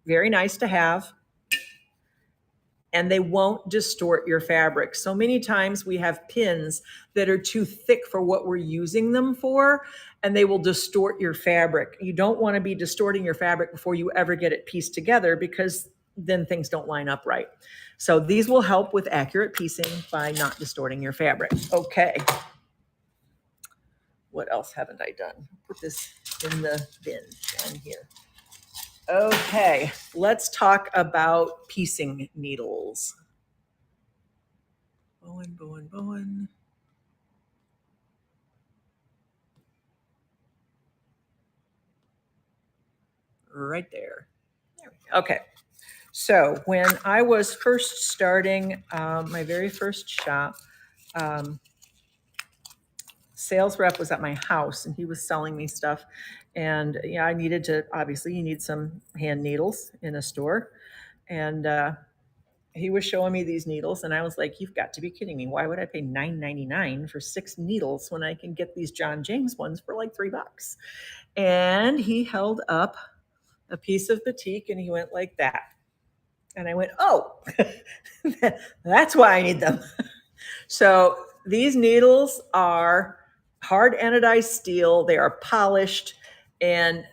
very nice to have. And they won't distort your fabric. So many times we have pins that are too thick for what we're using them for, and they will distort your fabric. You don't want to be distorting your fabric before you ever get it pieced together, because then things don't line up right. So these will help with accurate piecing by not distorting your fabric. Okay. What else haven't I done? Put this in the bin down here. Okay, let's talk about piecing needles. Bowen. Right there. There we go. Okay, so when I was first starting my very first shop, sales rep was at my house and he was selling me stuff. And yeah, I needed to, obviously you need some hand needles in a store. And he was showing me these needles and I was like, you've got to be kidding me. Why would I pay $9.99 for 6 needles when I can get these John James ones for like $3? And he held up a piece of batik and he went like that. And I went, oh, that's why I need them. So these needles are hard anodized steel. They are polished and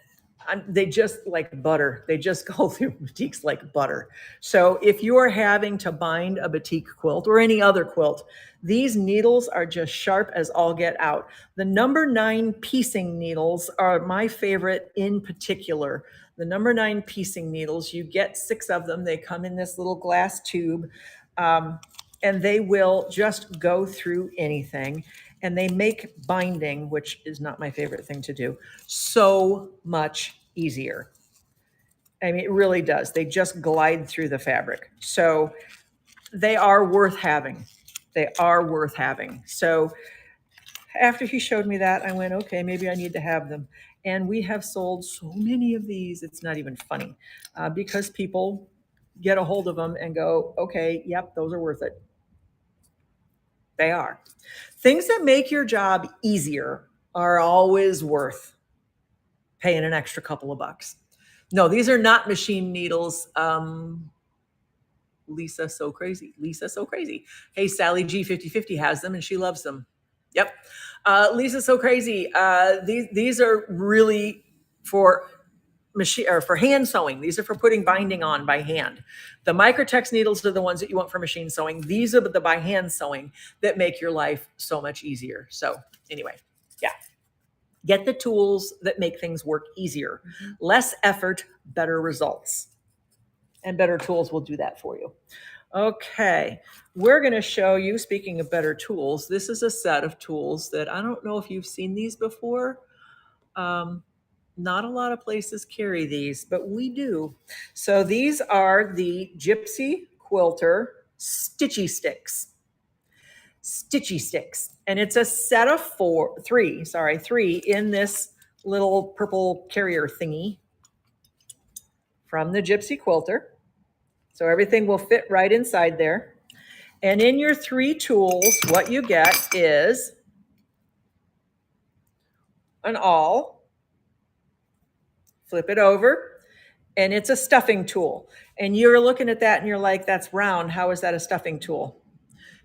they just like butter. They just go through batiks like butter. So if you are having to bind a batik quilt or any other quilt, these needles are just sharp as all get out. The number 9 piecing needles are my favorite in particular. The number 9 piecing needles, you get 6 of them. They come in this little glass tube. And they will just go through anything. And they make binding, which is not my favorite thing to do, so much easier. I mean, it really does. They just glide through the fabric. So they are worth having. They are worth having. So after he showed me that, I went, okay, maybe I need to have them. And we have sold so many of these, it's not even funny, because people get a hold of them and go, okay, yep, those are worth it. They are. Things that make your job easier are always worth paying an extra couple of bucks. No, these are not machine needles. Lisa so crazy. Hey, Sally G5050 has them and she loves them. Yep. Lisa so crazy. These are really for machine or for hand sewing. These are for putting binding on by hand. The Microtex needles are the ones that you want for machine sewing. These are the by hand sewing that make your life so much easier. So anyway, yeah. Get the tools that make things work easier. Mm-hmm. Less effort, better results. And better tools will do that for you. Okay, we're going to show you, speaking of better tools, this is a set of tools that I don't know if you've seen these before. Not a lot of places carry these, but we do. So these are the Gypsy Quilter Stitchy Sticks. Stitchy Sticks. And it's a set of three in this little purple carrier thingy from the Gypsy Quilter. So everything will fit right inside there. And in your 3 tools, what you get is an awl. Flip it over, and it's a stuffing tool. And you're looking at that and you're like, that's round. How is that a stuffing tool?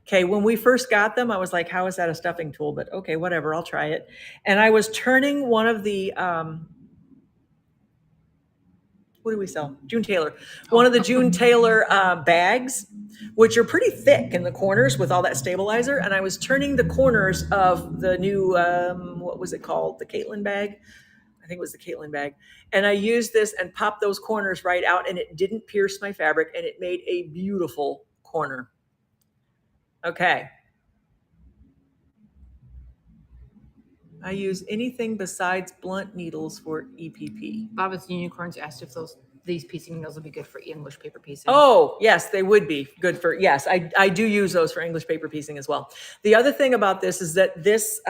Okay, when we first got them, I was like, how is that a stuffing tool? But okay, whatever, I'll try it. And I was turning one of the, what do we sell? June Taylor. One of the June Taylor bags, which are pretty thick in the corners with all that stabilizer. And I was turning the corners of the new, what was it called? The Caitlin bag. I think it was the Caitlin bag. And I used this and popped those corners right out, and it didn't pierce my fabric, and it made a beautiful corner. Okay. I use anything besides blunt needles for EPP. Bob Unicorns asked if these piecing needles would be good for English paper piecing. Oh, yes, they would be good for, yes, I do use those for English paper piecing as well. The other thing about this is that this,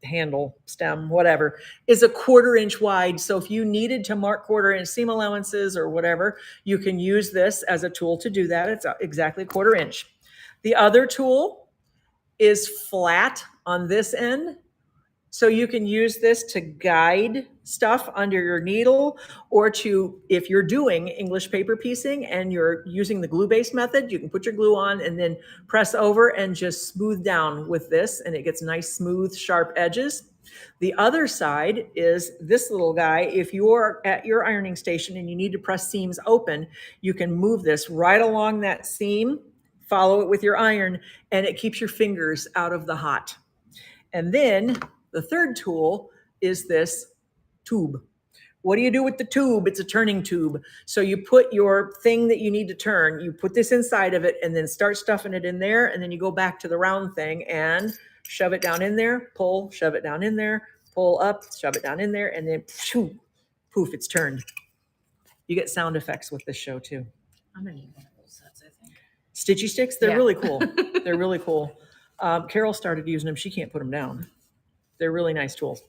handle, stem, whatever, is a 1/4 inch wide. So if you needed to mark 1/4 inch seam allowances or whatever, you can use this as a tool to do that. It's exactly 1/4 inch. The other tool is flat on this end. So you can use this to guide stuff under your needle, or to, if you're doing English paper piecing and you're using the glue-based method, you can put your glue on and then press over and just smooth down with this, and it gets nice, smooth, sharp edges. The other side is this little guy. If you're at your ironing station and you need to press seams open, you can move this right along that seam, follow it with your iron, and it keeps your fingers out of the hot. And then the third tool is this tube. What do you do with the tube? It's a turning tube. So you put your thing that you need to turn, you put this inside of it and then start stuffing it in there. And then you go back to the round thing and shove it down in there, pull, shove it down in there, pull up, shove it down in there, and then poof, it's turned. You get sound effects with this show too. I'm gonna need one of those sets, I think. Stitchy sticks, they're Yeah. really cool. They're really cool. Carol started using them. She can't put them down. They're really nice tools.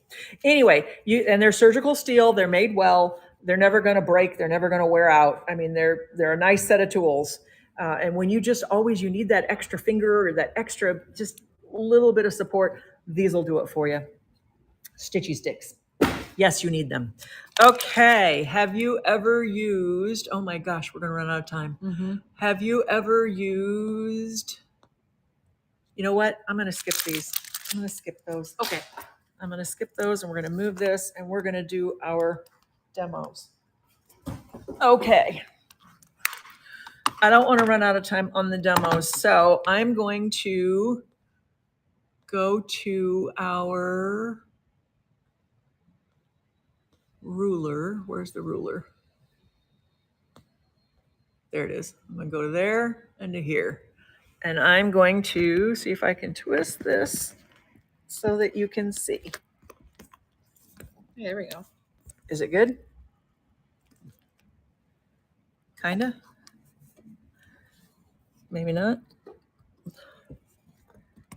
Anyway, and they're surgical steel. They're made well. They're never going to break. They're never going to wear out. I mean, they're a nice set of tools. And when you need that extra finger or that extra, just little bit of support, these will do it for you. Stitchy sticks. Yes, you need them. Okay. Have you ever used, oh my gosh, we're going to run out of time. Mm-hmm. Have you ever used, you know what? I'm going to skip these. I'm going to skip those. Okay. I'm going to skip those and we're going to move this and we're going to do our demos. Okay. I don't want to run out of time on the demos. So I'm going to go to our ruler. Where's the ruler? There it is. I'm going to go to there and to here. And I'm going to see if I can twist this so that you can see. Yeah, there we go. Is it good? Kinda? Maybe not.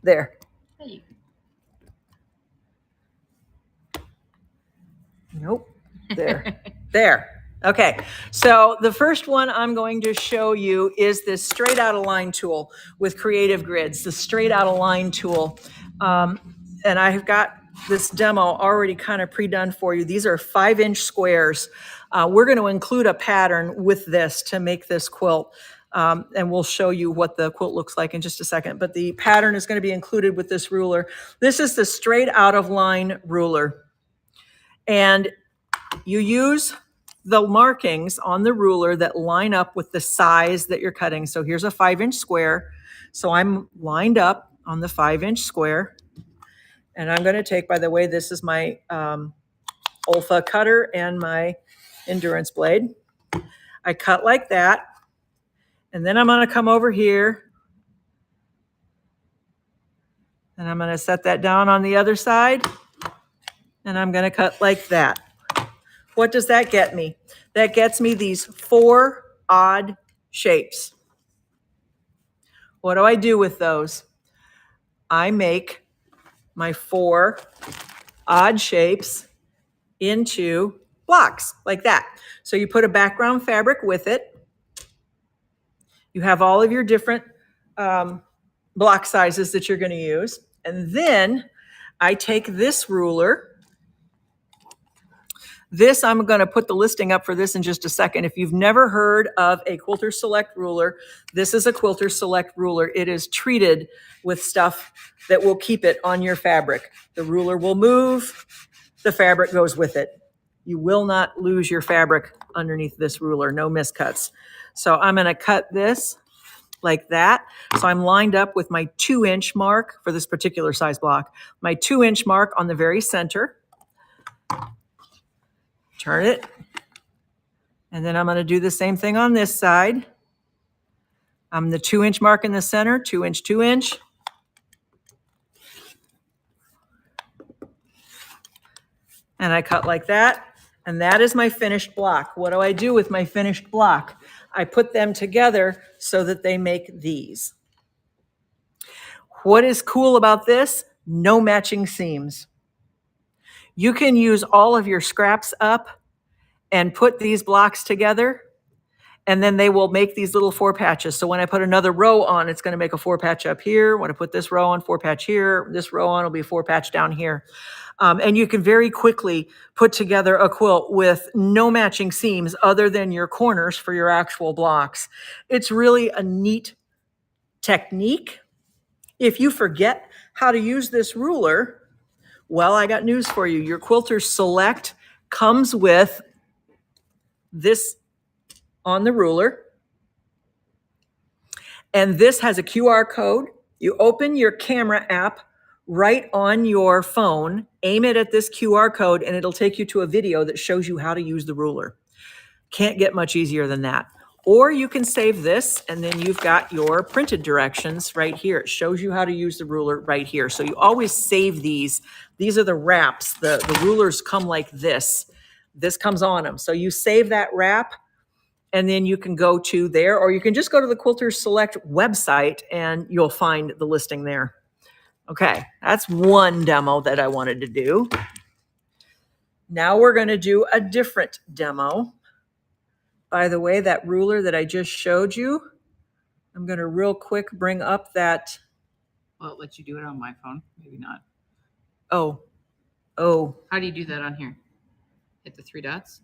There. Hey. Nope. There. There. Okay. So the first one I'm going to show you is this straight out of line tool with Creative Grids, the straight out of line tool. And I've got this demo already kind of pre-done for you. These are 5-inch squares. We're going to include a pattern with this to make this quilt. And we'll show you what the quilt looks like in just a second. But the pattern is going to be included with this ruler. This is the straight out of line ruler. And you use the markings on the ruler that line up with the size that you're cutting. So here's a 5-inch square. So I'm lined up on the 5-inch square. And I'm going to take, by the way, this is my Olfa cutter and my endurance blade. I cut like that. And then I'm going to come over here. And I'm going to set that down on the other side. And I'm going to cut like that. What does that get me? That gets me these 4 odd shapes. What do I do with those? I make my 4 odd shapes into blocks like that. So you put a background fabric with it. You have all of your different block sizes that you're going to use. And then I take this ruler. This, I'm going to put the listing up for this in just a second. If you've never heard of a Quilter Select ruler, this is a Quilter Select ruler. It is treated with stuff that will keep it on your fabric. The ruler will move, the fabric goes with it. You will not lose your fabric underneath this ruler, no miscuts. So I'm going to cut this like that. So I'm lined up with my 2-inch mark for this particular size block, my 2-inch mark on the very center. Turn it. And then I'm going to do the same thing on this side. I'm the 2-inch mark in the center, 2-inch, 2-inch. And I cut like that. And that is my finished block. What do I do with my finished block? I put them together so that they make these. What is cool about this? No matching seams. You can use all of your scraps up and put these blocks together, and then they will make these little 4 patches. So when I put another row on, it's going to make a 4 patch up here. When I put this row on, 4 patch here. This row on will be a 4 patch down here. And you can very quickly put together a quilt with no matching seams other than your corners for your actual blocks. It's really a neat technique. If you forget how to use this ruler, well, I got news for you. Your Quilter Select comes with this on the ruler. And this has a QR code. You open your camera app right on your phone, aim it at this QR code, and it'll take you to a video that shows you how to use the ruler. Can't get much easier than that. Or you can save this, and then you've got your printed directions right here. It shows you how to use the ruler right here. So you always save these. These are the wraps. The rulers come like this. This comes on them. So you save that wrap, and then you can go to there, or you can just go to the Quilter Select website and you'll find the listing there. Okay, that's one demo that I wanted to do. Now we're going to do a different demo. By the way, that ruler that I just showed you, I'm going to real quick bring up that. Well, it lets you do it on my phone. Maybe not. Oh. How do you do that on here? Hit the 3 dots?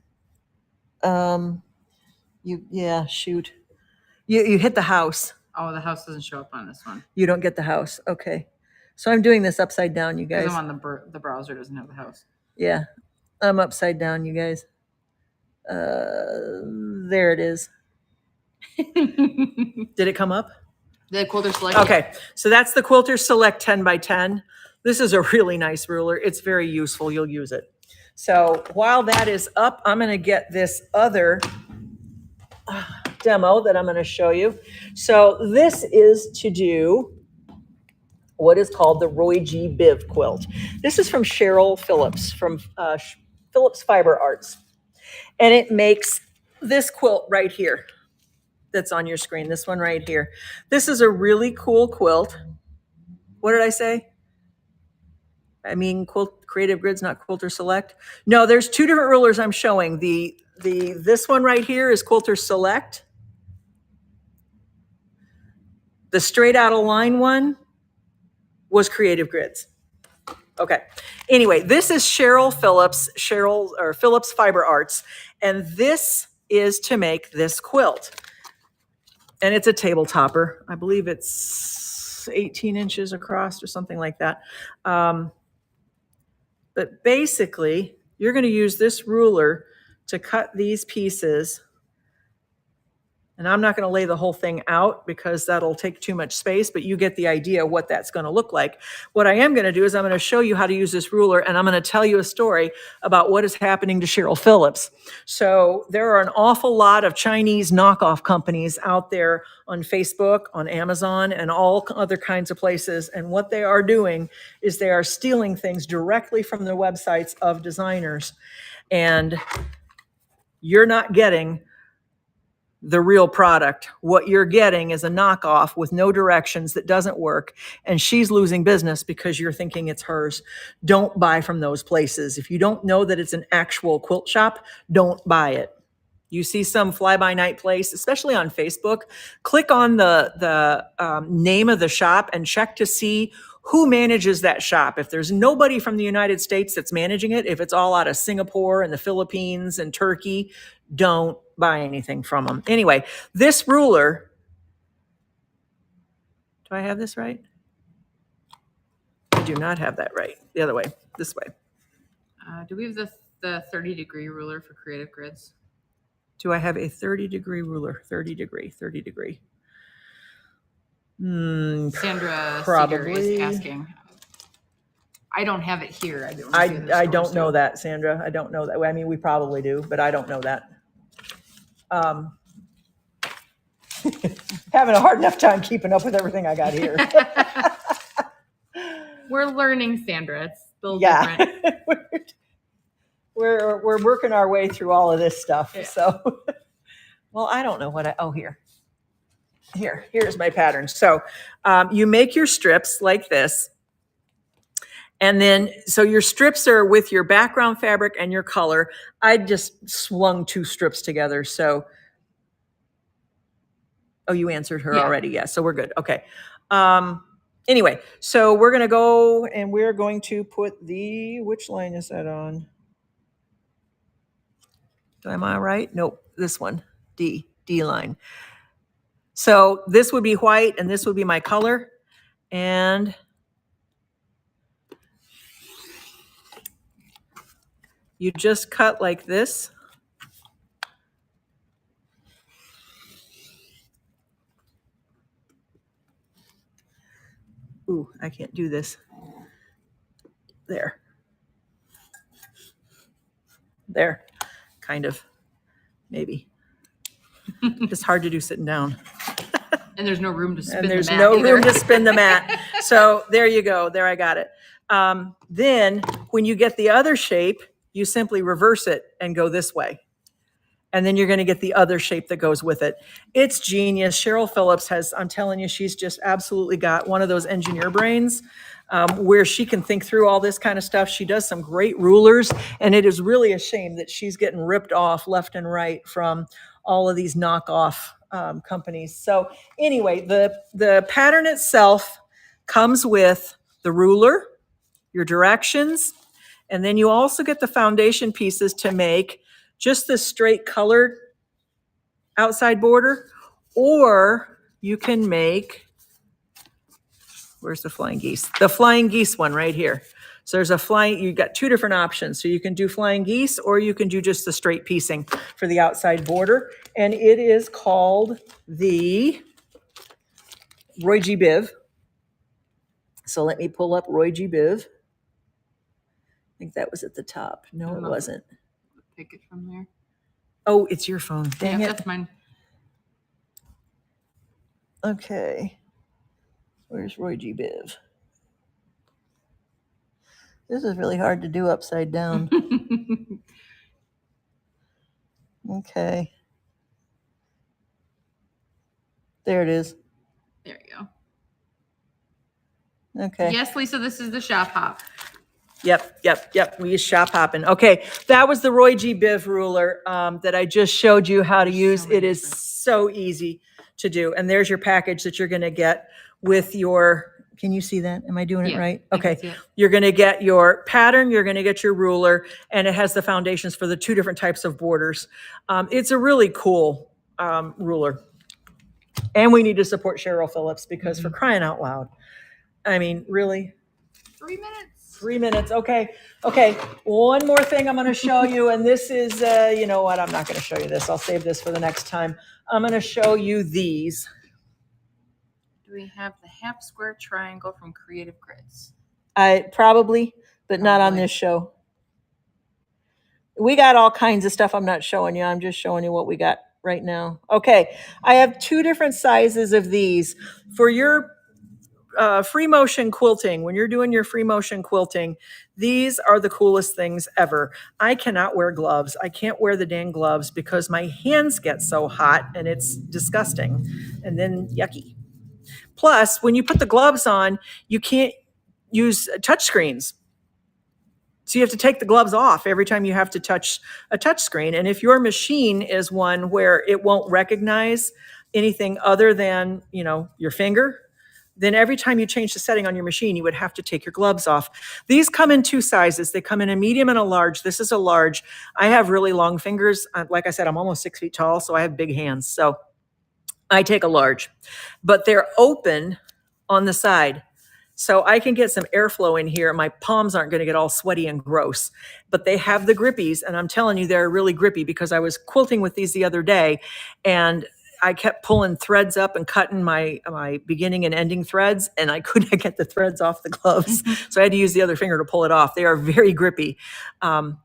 Yeah, shoot. You hit the house. Oh, the house doesn't show up on this one. You don't get the house. Okay. So I'm doing this upside down, you guys. Because I'm on the browser doesn't have the house. Yeah, I'm upside down, you guys. There it is. Did it come up? The Quilter Select. Okay, so that's the Quilter Select 10 by 10. This is a really nice ruler. It's very useful. You'll use it. So while that is up, I'm going to get this other demo that I'm going to show you. So this is to do what is called the Roy G. Biv quilt. This is from Cheryl Phillips from Phillips Fiber Arts. And it makes this quilt right here that's on your screen, this one right here. This is a really cool quilt. What did I say? I mean, Creative Grids, not Quilter Select. No, there's 2 different rulers I'm showing. This one right here is Quilter Select. The straight out of line one was Creative Grids. Okay. Anyway, this is Phillips Fiber Arts, and this is to make this quilt. And it's a table topper. I believe it's 18 inches across or something like that. But basically, you're going to use this ruler to cut these pieces. And I'm not going to lay the whole thing out because that'll take too much space, but you get the idea what that's going to look like. What I am going to do is I'm going to show you how to use this ruler, and I'm going to tell you a story about what is happening to Cheryl Phillips. So there are an awful lot of Chinese knockoff companies out there on Facebook, on Amazon, and all other kinds of places. And what they are doing is they are stealing things directly from the websites of designers. And you're not getting the real product. What you're getting is a knockoff with no directions that doesn't work, and she's losing business because you're thinking it's hers. Don't buy from those places. If you don't know that it's an actual quilt shop, don't buy it. You see some fly-by-night place, especially on Facebook, click on the name of the shop and check to see who manages that shop. If there's nobody from the United States that's managing it, if it's all out of Singapore and the Philippines and Turkey, don't buy anything from them. Anyway, this ruler, do I have this right? I do not have that right. The other way, this way. Do we have the 30-degree ruler for Creative Grids? Do I have a 30-degree ruler? 30 degree. Sandra probably Seeger is asking. I don't have it here. I don't know that, Sandra. I don't know that. I mean, we probably do, but I don't know that. Having a hard enough time keeping up with everything I got here. We're learning, Sandra. It's still different. We're working our way through all of this stuff. Yeah. So, well, I don't know what here's my pattern. So you make your strips like this, And then, so your strips are with your background fabric and your color. I just swung 2 strips together. So, oh, you answered her Yeah. already. Yeah. So we're good. Okay. Anyway, so we're going to go and we're going to put which line is that on? Am I right? Nope. This one, D line. So this would be white and this would be my color. And you just cut like this. Ooh, I can't do this. There, kind of, maybe. It's hard to do sitting down. And there's no room to spin And there's the mat no either. room to spin the mat. So there you go. There, I got it. Then when you get the other shape, you simply reverse it and go this way. And then you're going to get the other shape that goes with it. It's genius. Cheryl Phillips has, I'm telling you, she's just absolutely got one of those engineer brains where she can think through all this kind of stuff. She does some great rulers, and it is really a shame that she's getting ripped off left and right from all of these knockoff companies. So anyway, the pattern itself comes with the ruler, your directions, and then you also get the foundation pieces to make just the straight colored outside border, or you can make, where's the flying geese? The flying geese one right here. So there's you got 2 different options. So you can do flying geese, or you can do just the straight piecing for the outside border. And it is called the Roy G. Biv. So let me pull up Roy G. Biv. I think that was at the top. No, it wasn't. Pick it from there. Oh, it's your phone. Dang Yeah, it. that's mine. Okay. Where's Roy G. Biv? This is really hard to do upside down. Okay. There it is. There you go. Okay. Yes, Lisa, this is the shop hop. Yep. We use shop hopping. Okay. That was the Roy G. Biv ruler that I just showed you how to use. It is so easy to do. And there's your package that you're going to get with your, can you see that? Am I doing it right? Okay. You're going to get your pattern, you're going to get your ruler, and it has the foundations for the 2 different types of borders. It's a really cool ruler. And we need to support Cheryl Phillips because for crying out loud, I mean, really? 3 minutes. 3 minutes. Okay. One more thing I'm going to show you. And this is, you know what? I'm not going to show you this. I'll save this for the next time. I'm going to show you these. Do we have the half square triangle from Creative Grids? Probably, but not on this show. We got all kinds of stuff I'm not showing you. I'm just showing you what we got right now. Okay. I have 2 different sizes of these. For your free motion quilting, when you're doing your free motion quilting, these are the coolest things ever. I cannot wear gloves. I can't wear the dang gloves because my hands get so hot and it's disgusting and then yucky. Plus, when you put the gloves on, you can't use touch screens. So you have to take the gloves off every time you have to touch a touch screen. And if your machine is one where it won't recognize anything other than, you know, your finger, then every time you change the setting on your machine, you would have to take your gloves off. These come in 2 sizes. They come in a medium and a large. This is a large. I have really long fingers. Like I said, I'm almost 6 feet tall, so I have big hands. So I take a large, but they're open on the side. So I can get some airflow in here. My palms aren't going to get all sweaty and gross, but they have the grippies. And I'm telling you, they're really grippy because I was quilting with these the other day and I kept pulling threads up and cutting my beginning and ending threads, and I couldn't get the threads off the gloves. So I had to use the other finger to pull it off. They are very grippy. And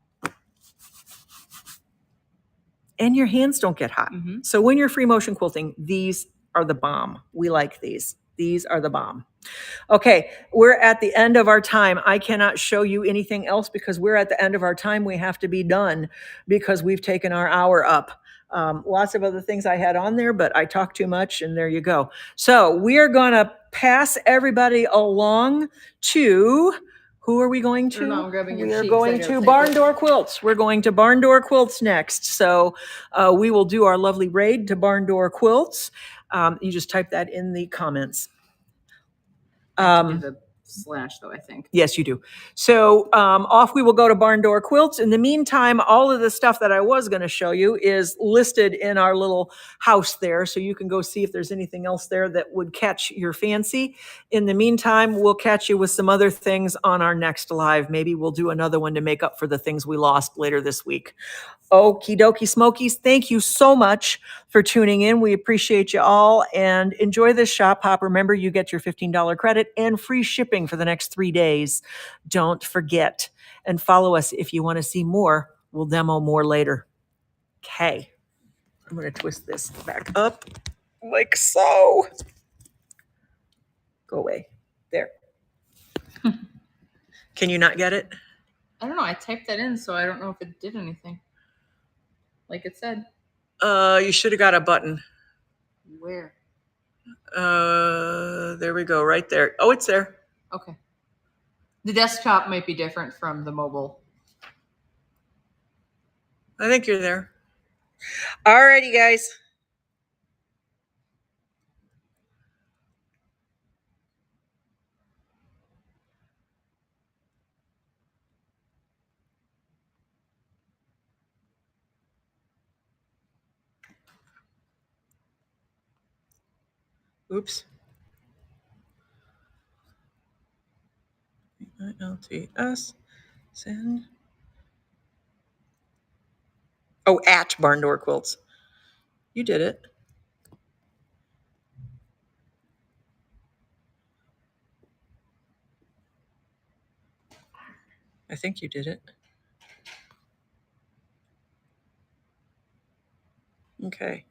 your hands don't get hot. So when you're free motion quilting, these are the bomb. We like these. These are the bomb. Okay, we're at the end of our time. I cannot show you anything else because we're at the end of our time. We have to be done because we've taken our hour up. Lots of other things I had on there, but I talked too much, and there you go. So we are going to pass everybody along to Who are we going I don't know, to? I'm grabbing your We are sheet 'cause I going gotta to type Barn it. Door Quilts. We're going to Barn Door Quilts next. So we will do our lovely raid to Barn Door Quilts. You just type that in the comments. I have to do the slash though, I think. Yes, you do. So off we will go to Barn Door Quilts. In the meantime, all of the stuff that I was going to show you is listed in our little house there. So you can go see if there's anything else there that would catch your fancy. In the meantime, we'll catch you with some other things on our next live. Maybe we'll do another one to make up for the things we lost later this week. Okie dokie smokies, thank you so much for tuning in. We appreciate you all and enjoy this shop hop. Remember, you get your $15 credit and free shipping for the next 3 days. Don't forget. And follow us if you want to see more. We'll demo more later. Okay. I'm going to twist this back up like so. Go away. There. Can you not get it? I don't know. I typed that in, so I don't know if it did anything. Like it said. You should have got a button. Where? There we go, right there. Oh, it's there. Okay. The desktop might be different from the mobile. I think you're there. Alrighty, guys. Oops. LTS. Send. Oh, at Barn Door Quilts. You did it. I think you did it. Okay.